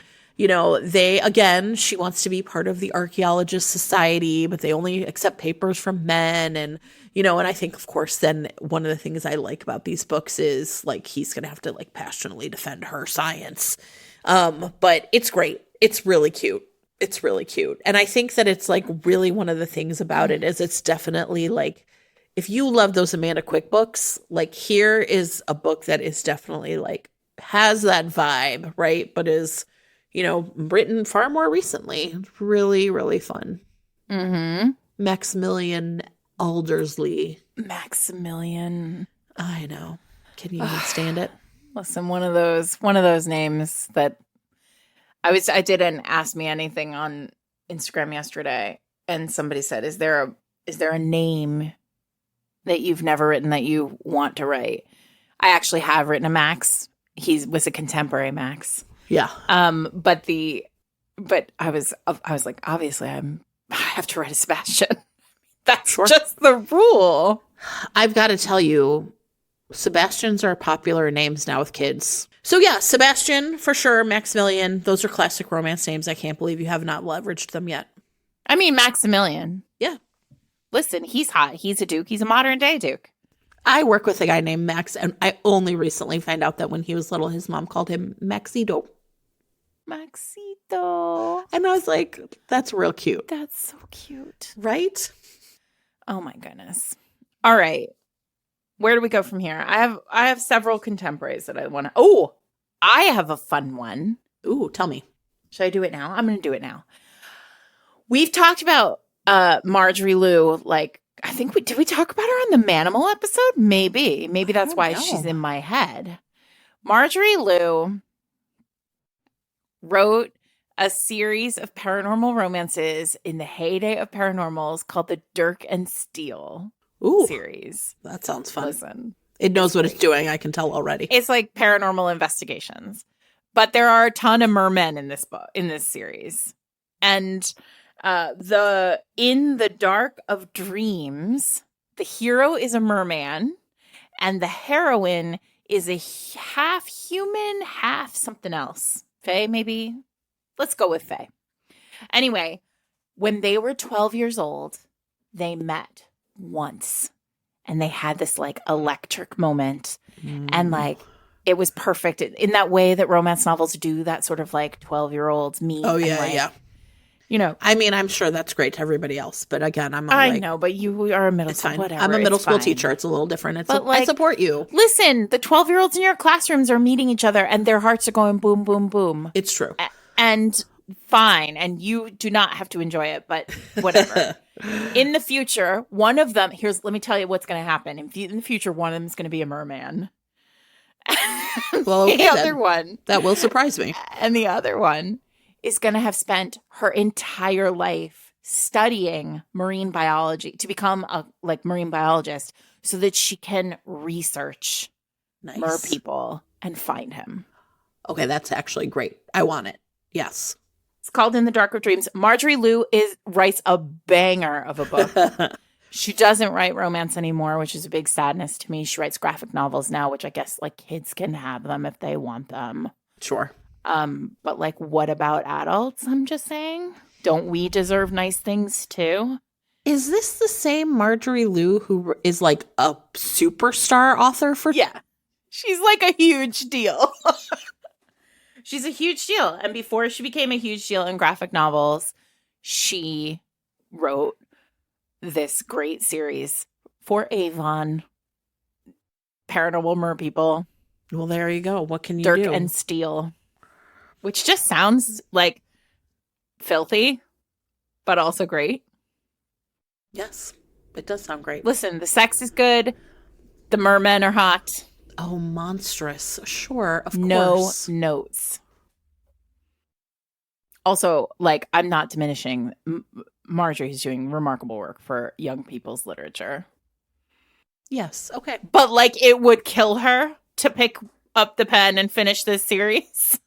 she wants to be part of the archaeologist society, but they only accept papers from men. And, and I think, of course, then one of the things I like about these books is like he's going to have to like passionately defend her science. But it's great. It's really cute. It's really cute. And I think that it's like really one of the things about it is it's definitely like, if you love those Amanda Quick books, like here is a book that is definitely like has that vibe, right? But is, written far more recently. Really, really fun. Mm-hmm. Maximilian Aldersley. Maximilian. I know. Can you even stand it? Listen, one of those names that I did an Ask Me Anything on Instagram yesterday, and somebody said, is there a name that you've never written that you want to write? I actually have written a Max. He was a contemporary Max. Yeah. But I was like, obviously I have to write a Sebastian. That's just the rule. I've got to tell you, Sebastians are popular names now with kids. So yeah, Sebastian for sure, Maximilian. Those are classic romance names. I can't believe you have not leveraged them yet. I mean, Maximilian. Yeah. Listen, he's hot. He's a Duke. He's a modern day Duke. I work with a guy named Max, and I only recently found out that when he was little, his mom called him Maxito. Maxito. And I was like, that's real cute. That's so cute. Right? Oh my goodness. All right. Where do we go from here? I have several contemporaries that I want to. Oh, I have a fun one. Ooh, tell me. Should I do it now? I'm going to do it now. We've talked about Marjorie Liu, like, I think did we talk about her on the Manimal episode? Maybe that's why she's in my head. Marjorie Liu wrote a series of paranormal romances in the heyday of paranormals called the Dirk and Steele series. That sounds fun. Listen, it knows what it's doing. I can tell already. It's like paranormal investigations, but there are a ton of mermen in this series, and in the dark of dreams, the hero is a merman and the heroine is a half human, half something else. Faye, maybe? Let's go with Faye. Anyway, when they were 12 years old, they met once and they had this like electric moment and like it was perfect in that way that romance novels do, that sort of like 12-year-olds meet. Oh, yeah, and, like, yeah. I mean, I'm sure that's great to everybody else, but again, I know, but you are a middle school. Whatever. I'm a middle school teacher. It's a little different. I support you. Listen, the 12-year-olds in your classrooms are meeting each other, and their hearts are going boom, boom, boom. It's true, and fine, and you do not have to enjoy it, but whatever. In the future, one of them, let me tell you what's going to happen. In the future, one of them is going to be a merman. Well, okay, the other then. one. That will surprise me. And the other one is going to have spent her entire life studying marine biology to become a marine biologist so that she can research mer people and find him. Okay, that's actually great. I want it. Yes. It's called In the Dark of Dreams. Marjorie Liu writes a banger of a book. She doesn't write romance anymore, which is a big sadness to me. She writes graphic novels now, which I guess kids can have them if they want them. Sure. But what about adults? I'm just saying. Don't we deserve nice things too? Is this the same Marjorie Liu who is a superstar author for? Yeah. She's a huge deal. She's a huge deal. And before she became a huge deal in graphic novels, she wrote this great series for Avon. Paranormal mer people. Well, there you go. What can you do? Dirk and Steel. Which just sounds filthy, but also great. Yes, it does sound great. Listen, the sex is good. The mermen are hot. Oh, monstrous. Sure, of No course. notes. Also, I'm not diminishing. Marjorie's doing remarkable work for young people's literature. Yes, okay. But, it would kill her to pick up the pen and finish this series.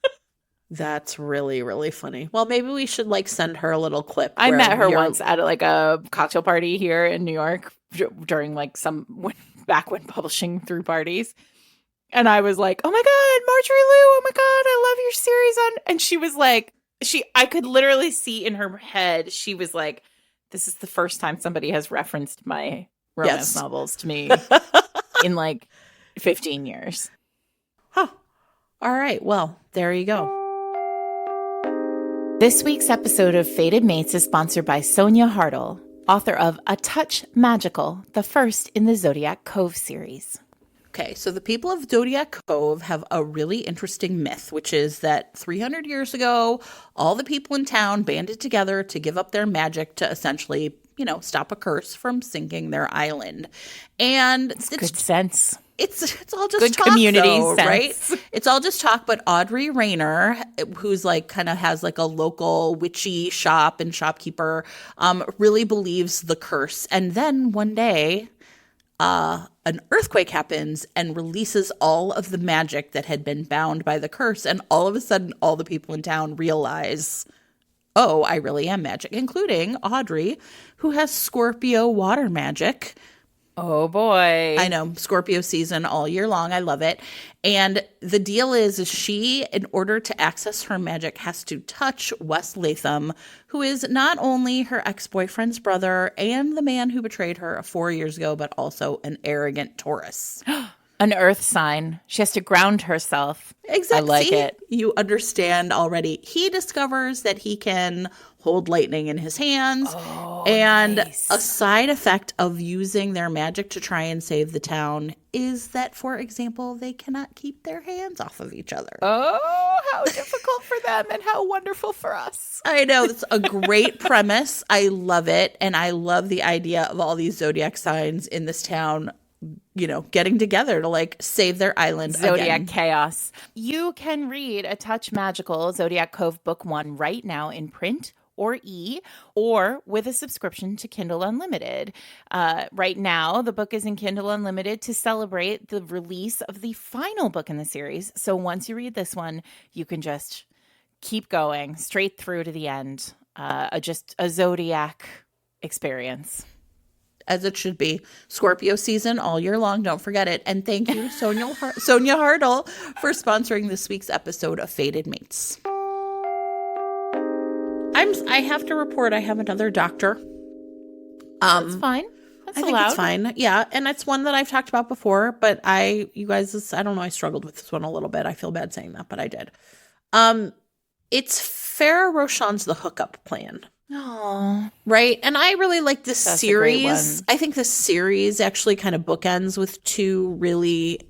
That's really, really funny. Well, maybe we should send her a little clip. I met her once at a cocktail party here in New York during back when publishing threw parties. And I was like, oh my God, Marjorie Liu, oh my God, I love your series and she was I could literally see in her head, she was like, this is the first time somebody has referenced my romance novels to me in 15 years. Huh. All right. Well, there you go. This week's episode of Fated Mates is sponsored by Sonia Hartle, author of A Touch Magical, the first in the Zodiac Cove series. Okay, so the people of Zodiac Cove have a really interesting myth, which is that 300 years ago, all the people in town banded together to give up their magic to essentially, stop a curse from sinking their island. And it's good sense. It's all just good talk, community though, sense. Right? It's all just talk. But Audrey Rayner, who's kind of has a local witchy shop and shopkeeper, really believes the curse. And then one day, an earthquake happens and releases all of the magic that had been bound by the curse. And all of a sudden, all the people in town realize, oh, I really am magic, including Audrey, who has Scorpio water magic. Oh, boy. I know. Scorpio season all year long. I love it. And the deal is she, in order to access her magic, has to touch Wes Latham, who is not only her ex-boyfriend's brother and the man who betrayed her 4 years ago, but also an arrogant Taurus. An earth sign. She has to ground herself. Exactly. I like it. You understand already. He discovers that he can hold lightning in his hands. Oh, and nice. A side effect of using their magic to try and save the town is that, for example, they cannot keep their hands off of each other. Oh, how difficult for them and how wonderful for us. I know. It's a great premise. I love it. And I love the idea of all these zodiac signs in this town, getting together to save their island Zodiac again. chaos. You can read A Touch Magical Zodiac Cove Book 1 right now in print or or with a subscription to Kindle Unlimited. Right now, the book is in Kindle Unlimited to celebrate the release of the final book in the series. So once you read this one, you can just keep going straight through to the end. Just a Zodiac experience. As it should be. Scorpio season all year long. Don't forget it. And thank you, Sonia Hartle, for sponsoring this week's episode of Fated Mates. I have to report I have another doctor. That's fine. That's I allowed. think it's fine. Yeah. And it's one that I've talked about before, but I don't know. I struggled with this one a little bit. I feel bad saying that, but I did. It's Farrah Roshan's The Hookup Plan. Oh, right. And I really like this that's series. A great one. I think this series actually kind of bookends with two really.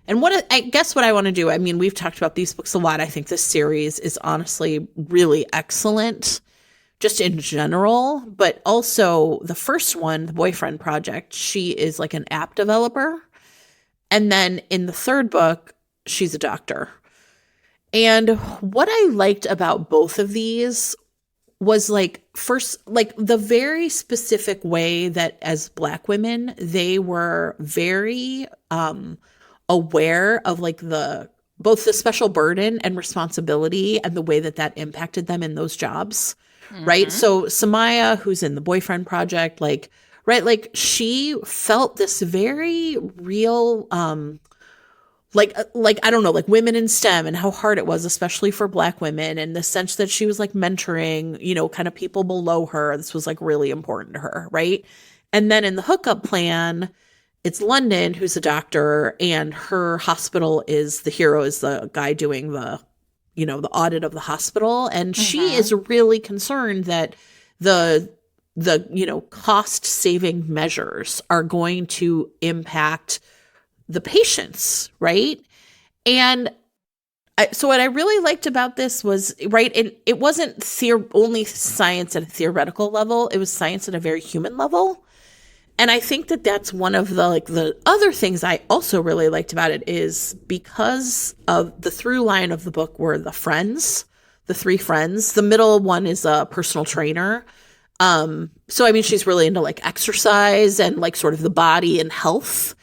And I guess what I want to do, I mean, we've talked about these books a lot. I think this series is honestly really excellent. just in general, but also the first one, the Boyfriend Project, she is like an app developer. And then in the third book, she's a doctor. And what I liked about both of these was like first, like the very specific way that as Black women, they were very aware of like both the special burden and responsibility and the way that that impacted them in those jobs. Right. So Samaya, who's in the Boyfriend Project, like, right, like she felt this very real, like I don't know, like women in STEM and how hard it was, especially for Black women, and the sense that she was like mentoring, you know, kind of people below her. This was like really important to her, right? And then in the hookup plan, it's London, who's a doctor, and her hospital is the hero, is the guy doing the, you know, the audit of the hospital, and she is really concerned that the you know, cost saving measures are going to impact the patients, right? And so what I really liked about this was, right, it wasn't only science at a theoretical level, it was science at a very human level. And I think that that's one of the, like, the other things I also really liked about it is because of the through line of the book were the friends, the three friends. The middle one is a personal trainer. So I mean, she's really into like exercise and like sort of the body and health.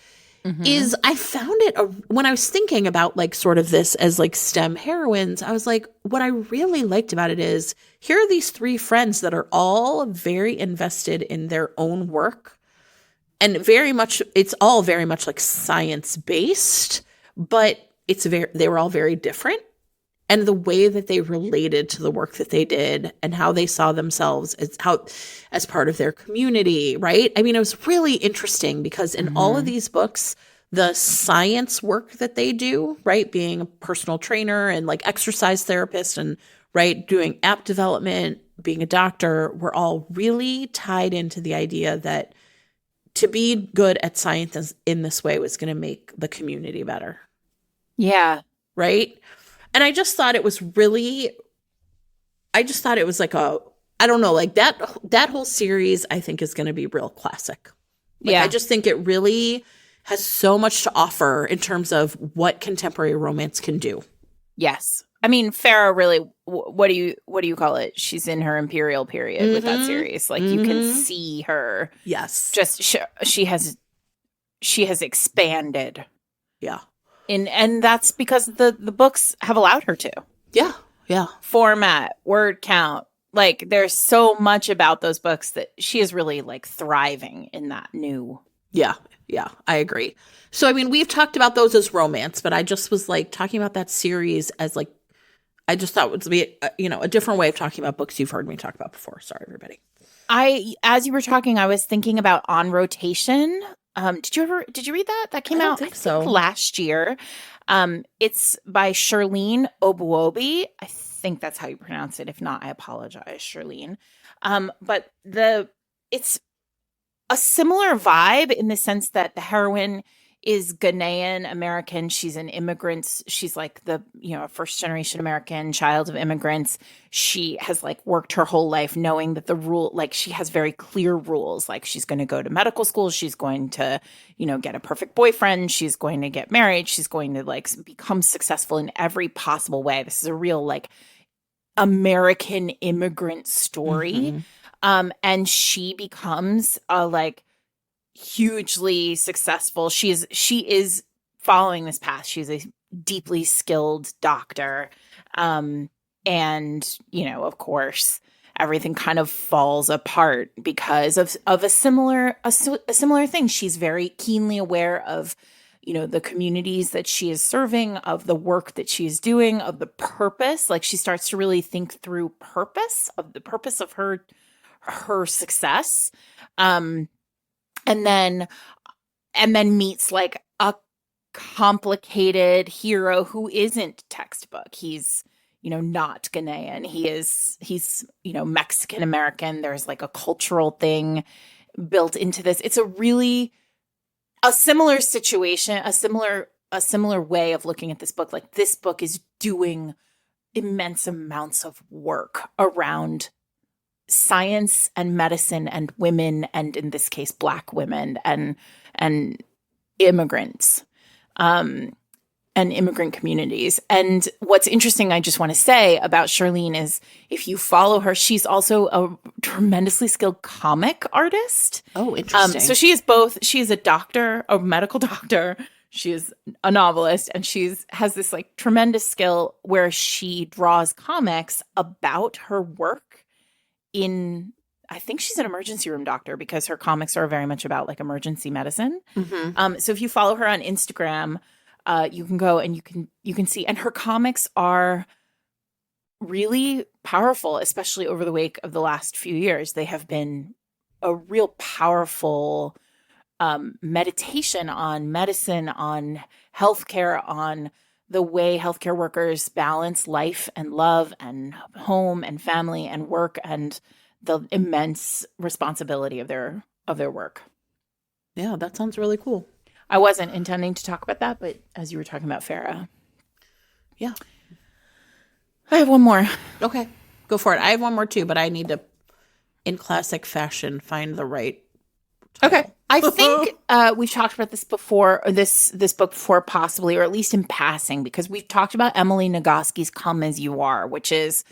Is I found it when I was thinking about like sort of this as like STEM heroines, I was like, what I really liked about it is here are these three friends that are all very invested in their own work. And it's all very much like science based, but they were all very different. And the way that they related to the work that they did and how they saw themselves as part of their community, right? I mean, it was really interesting because in all of these books, the science work that they do, right, being a personal trainer and like exercise therapist and, right, doing app development, being a doctor, were all really tied into the idea that to be good at science in this way was going to make the community better. Yeah. Right? And I just thought it was like I don't know, like that whole series I think is going to be real classic. Like, yeah. I just think it really has so much to offer in terms of what contemporary romance can do. Yes. I mean, Farah really, what do you call it? She's in her imperial period with that series. Like you can see her. Yes. Just she has expanded. Yeah. And that's because the books have allowed her to. Yeah. Yeah. Format, word count. Like there's so much about those books that she is really like thriving in that new. Yeah. Yeah. I agree. So, I mean, we've talked about those as romance, but I just was like talking about that series as like, I just thought it would be, a different way of talking about books you've heard me talk about before. Sorry, everybody. As you were talking, I was thinking about On Rotation. Did you read that? That came out, I think, last year. It's by Shirlene Obuobi. I think that's how you pronounce it. If not, I apologize, Shirlene. But it's a similar vibe in the sense that the heroine is Ghanaian American. She's an immigrant. She's like the, first generation American child of immigrants. She has like worked her whole life knowing that she has very clear rules. Like she's going to go to medical school. She's going to, get a perfect boyfriend. She's going to get married. She's going to like become successful in every possible way. This is a real like American immigrant story. And she becomes a like hugely successful. She is following this path. She's a deeply skilled doctor. And, of course, everything kind of falls apart because of a similar thing. She's very keenly aware of, the communities that she is serving, of the work that she is doing, of the purpose. Like she starts to really think through the purpose of her success. And then meets like a complicated hero who isn't textbook. He's, not Ghanaian. He's Mexican American. There's like a cultural thing built into this. It's a similar situation, a similar way of looking at this book. Like this book is doing immense amounts of work around science and medicine and women, and in this case, Black women and immigrants. And immigrant communities. And what's interesting, I just want to say about Charlene is if you follow her, she's also a tremendously skilled comic artist. Oh, interesting. So she is both. She is a doctor, a medical doctor. She is a novelist, and has this like tremendous skill where she draws comics about her work in. I think she's an emergency room doctor because her comics are very much about like emergency medicine. Mm-hmm. So if you follow her on Instagram, you can go and you can see, and her comics are really powerful, especially over the wake of the last few years. They have been a real powerful meditation on medicine, on healthcare, on the way healthcare workers balance life and love and home and family and work, and the immense responsibility of their work. Yeah, that sounds really cool. I wasn't intending to talk about that, but as you were talking about Farah. Yeah. I have one more. Okay. Go for it. I have one more too, but I need to, in classic fashion, find the right title. Okay. I think we've talked about this before, or this book before possibly, or at least in passing, because we've talked about Emily Nagoski's Come As You Are, which is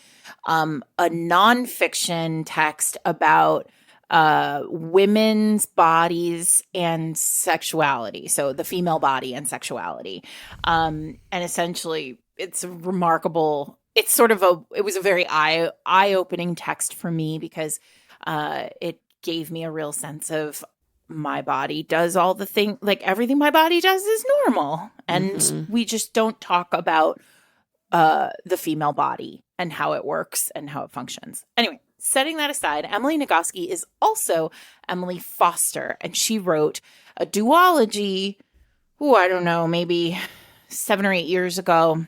a nonfiction text about women's bodies and sexuality. So the female body and sexuality. And essentially it's remarkable. It's sort of it was a very eye-opening text for me because it gave me a real sense of my body does all the things, like everything my body does is normal. And we just don't talk about the female body and how it works and how it functions. Anyway, setting that aside, Emily Nagoski is also Emily Foster, and she wrote a duology, I don't know, maybe 7 or 8 years ago,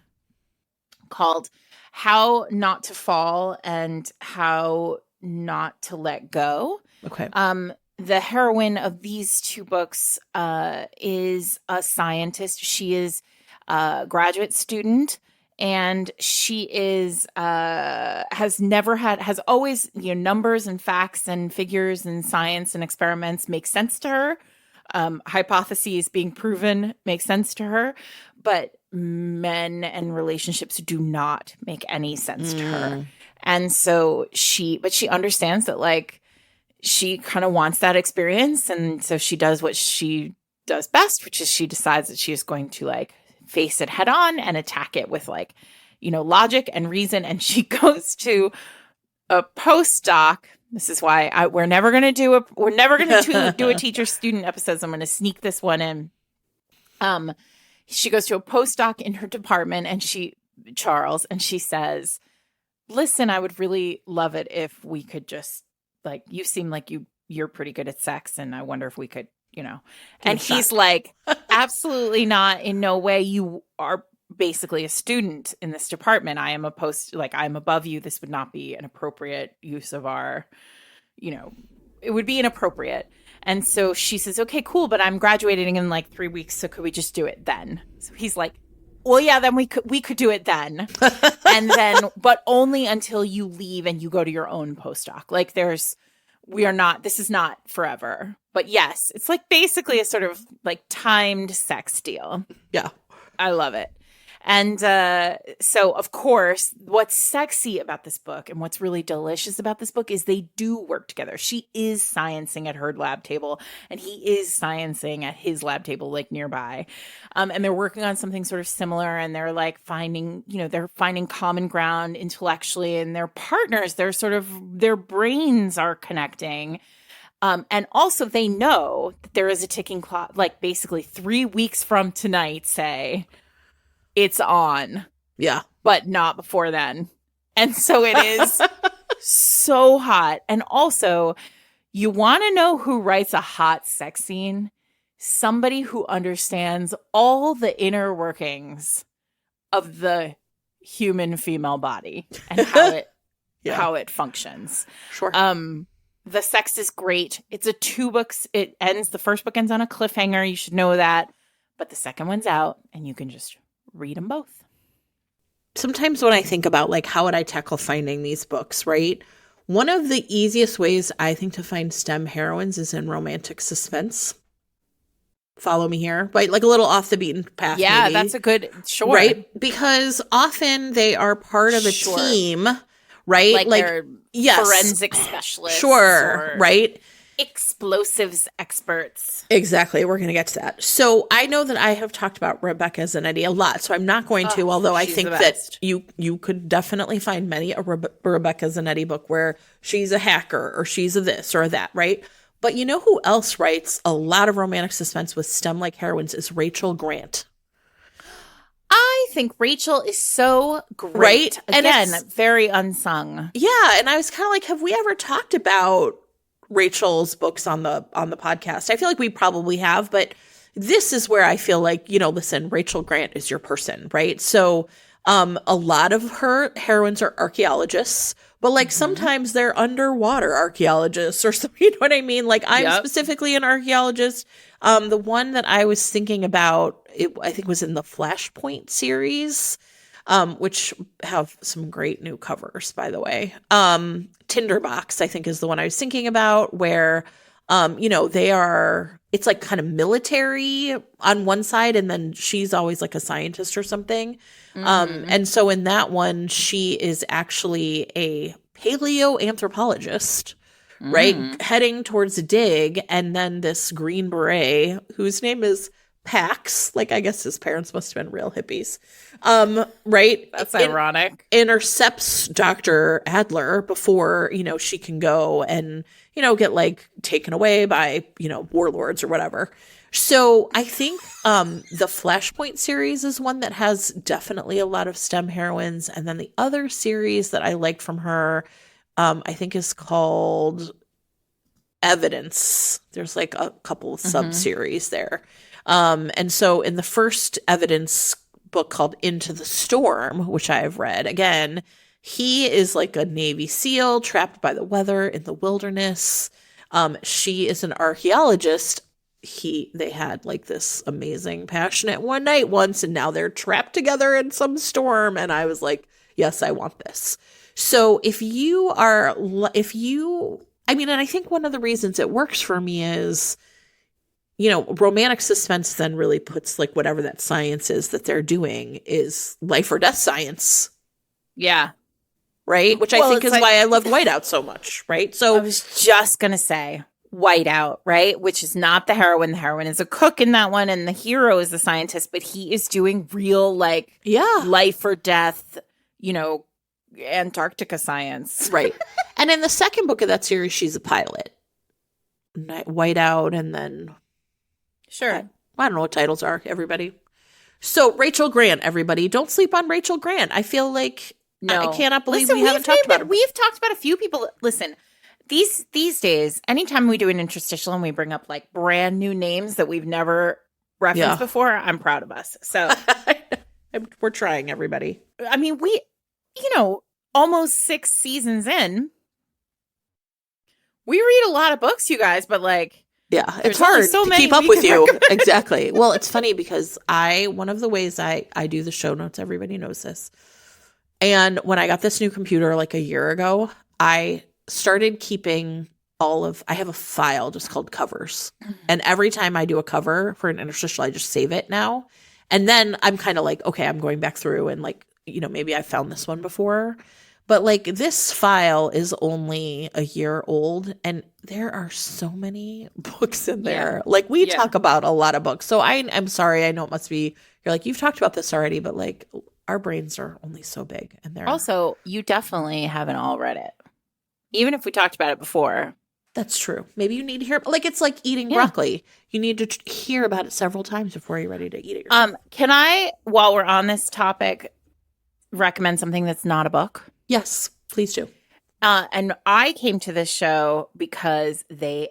called How Not to Fall and How Not to Let Go. Okay. The heroine of these two books is a scientist. She is a graduate student. And she has always, numbers and facts and figures and science and experiments make sense to her. Hypotheses being proven make sense to her, but men and relationships do not make any sense to her. And so she understands that like she kind of wants that experience. And so she does what she does best, which is she decides that she is going to like face it head on and attack it with like, logic and reason. And she goes to a postdoc. This is why we're never going to do a teacher student episode. So I'm going to sneak this one in. She goes to a postdoc in her department and Charles, and she says, listen, I would really love it if we could just like, you seem like you're pretty good at sex. And I wonder if we could, and he's like, absolutely not. In no way. You are basically a student in this department. I am I'm above you. This would not be an appropriate use of our, it would be inappropriate. And so she says, okay, cool. But I'm graduating in like 3 weeks. So could we just do it then? So he's like, well, yeah, then we could do it then. And then, but only until you leave and you go to your own postdoc. Like this is not forever. But yes, it's like basically a sort of like timed sex deal. Yeah. I love it. And so, of course, what's sexy about this book and what's really delicious about this book is they do work together. She is sciencing at her lab table and he is sciencing at his lab table, like nearby. And they're working on something sort of similar, and they're like finding common ground intellectually, and they're partners. Their brains are connecting. And also they know that there is a ticking clock, like basically 3 weeks from tonight, say, it's on. Yeah. But not before then. And so it is so hot. And also, you want to know who writes a hot sex scene? Somebody who understands all the inner workings of the human female body and how it functions. Sure. The sex is great. It's a 2 books. The first book ends on a cliffhanger. You should know that. But the second one's out and you can just read them both. Sometimes when I think about like, how would I tackle finding these books, right? One of the easiest ways I think to find STEM heroines is in romantic suspense. Follow me here, right? Like a little off the beaten path. Yeah, maybe, that's a good, sure. right? Because often they are part of a team, right? Like they're forensic specialists. Sure, right? Explosives experts. Exactly. We're going to get to that. So I know that I have talked about Rebecca Zanetti a lot, so I'm not going to, although I think that you could definitely find many a Rebecca Zanetti book where she's a hacker or she's a this or that, right? But you know who else writes a lot of romantic suspense with STEM-like heroines is Rachel Grant. I think Rachel is so great. Right? Again, very unsung. Yeah, and I was kind of like, have we ever talked about Rachel's books on the podcast? I feel like we probably have, but this is where I feel like, listen, Rachel Grant is your person, right? So a lot of her heroines are archaeologists, but like sometimes they're underwater archaeologists or something, you know what I mean? Like I'm specifically an archaeologist. The one that I was thinking about, I think was in the Flashpoint series, which have some great new covers, by the way. Tinderbox, I think, is the one I was thinking about, where, it's like kind of military on one side, and then she's always like a scientist or something. And so in that one, she is actually a paleoanthropologist, right? Heading towards a dig, and then this Green Beret, whose name is Pax, like I guess his parents must have been real hippies, right? That's ironic. Intercepts Dr. Adler before, she can go and, get like taken away by, warlords or whatever. So I think the Flashpoint series is one that has definitely a lot of STEM heroines. And then the other series that I liked from her, I think is called Evidence. There's like a couple of sub-series there. And so in the first Evidence book called Into the Storm, which I have read, again, he is like a Navy SEAL trapped by the weather in the wilderness. She is an archaeologist. They had like this amazing passionate one night once, and now they're trapped together in some storm. And I was like, yes, I want this. So and I think one of the reasons it works for me is, romantic suspense then really puts like whatever that science is that they're doing is life or death science. Yeah. Right? Which I think is why I loved Whiteout so much, right? So I was just going to say Whiteout, right? Which is not the heroine. The heroine is a cook in that one, and the hero is the scientist, but he is doing real life or death, Antarctica science. Right. And in the second book of that series, she's a pilot. Whiteout, and then sure. I don't know what titles are, everybody. So Rachel Grant, everybody. Don't sleep on Rachel Grant. I feel like I cannot believe we haven't talked about her. We've talked about a few people. Listen, these days, anytime we do an interstitial and we bring up like brand new names that we've never referenced before, I'm proud of us. So we're trying, everybody. I mean, we, almost 6 seasons in, we read a lot of books, you guys, but like, yeah, it's hard to keep up with you. Exactly. Well, it's funny because one of the ways I do the show notes, everybody knows this. And when I got this new computer like a year ago, I started keeping I have a file just called covers. And every time I do a cover for an interstitial, I just save it now. And then I'm kind of like, okay, I'm going back through and like, maybe I found this one before. But like this file is only a year old, and there are so many books in there. Yeah. Like we talk about a lot of books. So I'm sorry. I know it must be, you're like, you've talked about this already, but like our brains are only so big. And they're also, you definitely haven't all read it. Even if we talked about it before. That's true. Maybe you need to hear, like it's like eating broccoli. You need to hear about it several times before you're ready to eat it yourself. Can I, while we're on this topic, recommend something that's not a book? Yes, please do. And I came to this show because a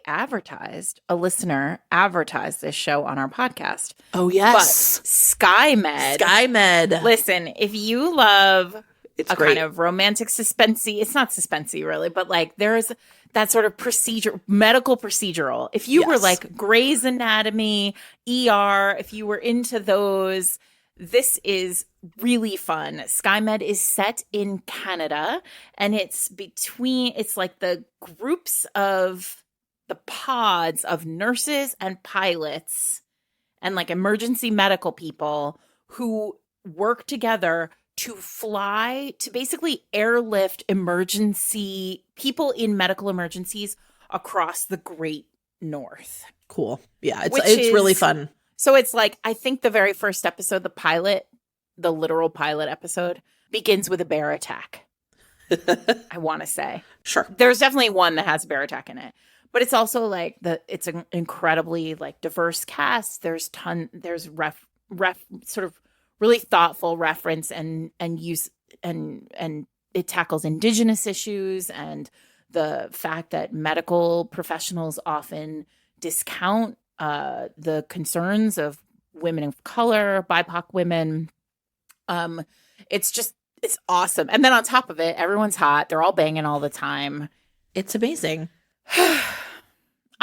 listener advertised this show on our podcast. Oh, yes. But SkyMed. Listen, if you love kind of romantic suspensey, it's not suspensey really, but like there's that sort of medical procedural. If you were like Grey's Anatomy, ER, if you were into those, this is really fun. SkyMed is set in Canada, and it's like the groups of the pods of nurses and pilots and like emergency medical people who work together to fly to basically airlift emergency people in medical emergencies across the Great North. Cool. Yeah, it's really fun. So it's like, I think the very first episode, the literal pilot episode, begins with a bear attack. I want to say. Sure. There's definitely one that has a bear attack in it. But it's also like it's an incredibly like diverse cast. There's sort of really thoughtful reference and use and it tackles Indigenous issues and the fact that medical professionals often discount the concerns of women of color, BIPOC women. It's awesome. And then on top of it, everyone's hot. They're all banging all the time. It's amazing.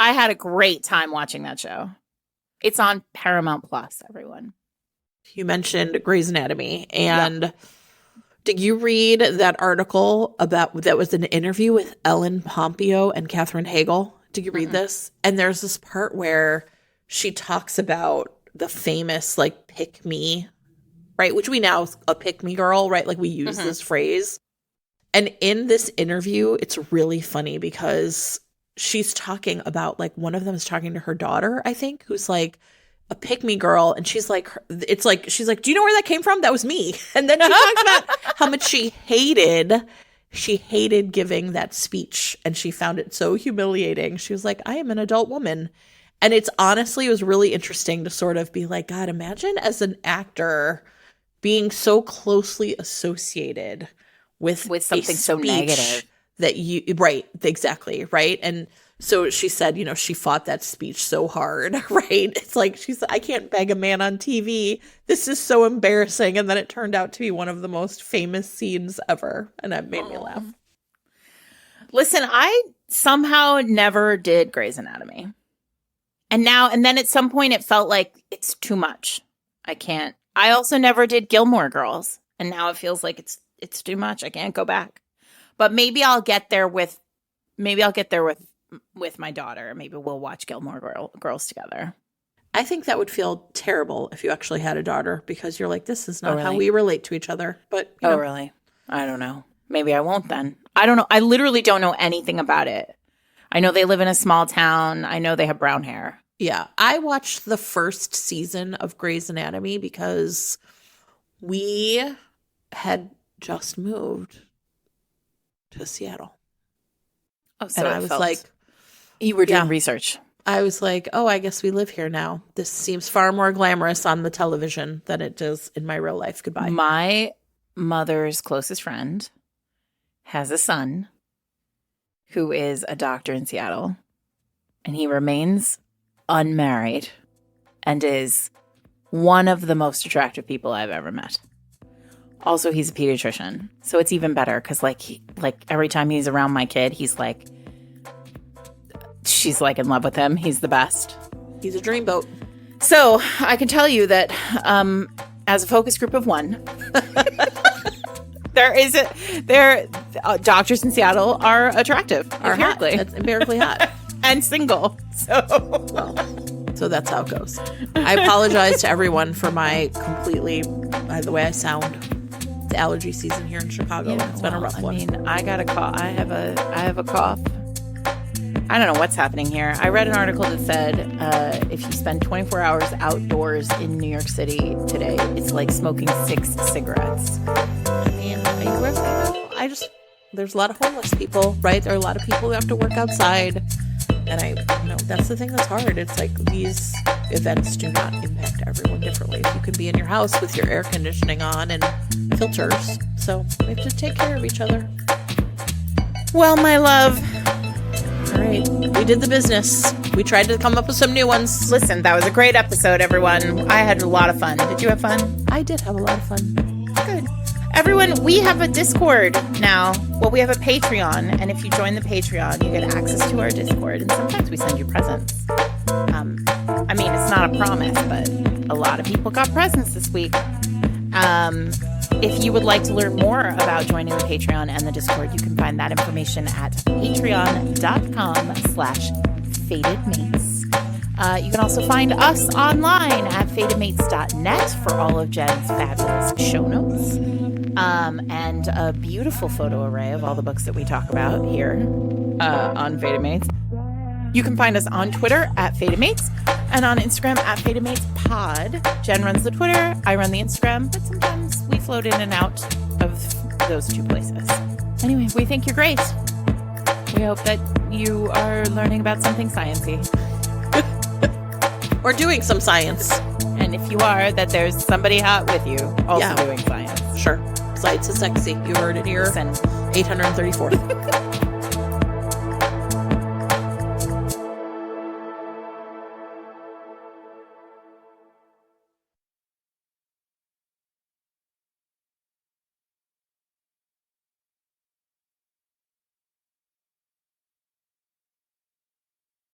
I had a great time watching that show. It's on Paramount Plus, everyone. You mentioned Grey's Anatomy, and did you read that article that was an interview with Ellen Pompeo and Katherine Hagel? Did you read this? And there's this part where she talks about the famous like pick me, right? Which we now a pick me girl, right? Like we use this phrase. And in this interview, it's really funny because she's talking about like one of them is talking to her daughter, I think, who's like a pick me girl. And she's like, she's like, do you know where that came from? That was me. And then she talks about how much she hated giving that speech. And she found it so humiliating. She was like, I am an adult woman. And it was really interesting to sort of be like, God, imagine as an actor being so closely associated with something so negative that right, exactly. Right. And so she said, she fought that speech so hard, right? It's like, she said, I can't beg a man on TV. This is so embarrassing. And then it turned out to be one of the most famous scenes ever. And that made me laugh. Listen, I somehow never did Grey's Anatomy. And then at some point it felt like it's too much. I can't. I also never did Gilmore Girls. And now it feels like it's too much. I can't go back. But maybe I'll get there with my daughter. Maybe we'll watch Gilmore Girls together. I think that would feel terrible if you actually had a daughter because you're like, this is not how we relate to each other. But really? I don't know. Maybe I won't then. I don't know. I literally don't know anything about it. I know they live in a small town. I know they have brown hair. Yeah. I watched the first season of Grey's Anatomy because we had just moved to Seattle. Oh, so and I was like, you were doing research. I was like, oh, I guess we live here now. This seems far more glamorous on the television than it does in my real life. Goodbye. My mother's closest friend has a son who is a doctor in Seattle, and he remains unmarried and is one of the most attractive people I've ever met. Also, he's a pediatrician, so it's even better because, like every time he's around my kid, she's like in love with him. He's the best. He's a dreamboat. So I can tell you that as a focus group of one, doctors in Seattle are attractive, empirically. That's empirically hot. And single. So that's how it goes. I apologize to everyone for by the way I sound. The allergy season here in Chicago. It's been a rough one. I mean, I got a cough. I have a cough. I don't know what's happening here. I read an article that said if you spend 24 hours outdoors in New York City today, it's like smoking 6 cigarettes. I mean, there's a lot of homeless people, right? There are a lot of people who have to work outside. And that's the thing that's hard. It's like these events do not impact everyone differently. You can be in your house with your air conditioning on and filters. So we have to take care of each other. Well, my love. All right. We did the business. We tried to come up with some new ones. Listen, that was a great episode, everyone. I had a lot of fun. Did you have fun? I did have a lot of fun. Good. Everyone, we have a Discord now. Well, we have a Patreon. And if you join the Patreon, you get access to our Discord. And sometimes we send you presents. I mean, it's not a promise, but a lot of people got presents this week. If you would like to learn more about joining the Patreon and the Discord, you can find that information at patreon.com/fatedmates. You can also find us online at fatedmates.net for all of Jen's fabulous show notes and a beautiful photo array of all the books that we talk about here on Fated Mates. You can find us on Twitter at Fated Mates and on Instagram at Fated Mates Pod. Jen runs the Twitter, I run the Instagram, but sometimes we float in and out of those two places. Anyway, we think you're great. We hope that you are learning about something sciencey. Or doing some science. And if you are, that there's somebody hot with you also doing science. Sure. Science is sexy. You heard it here. 834th.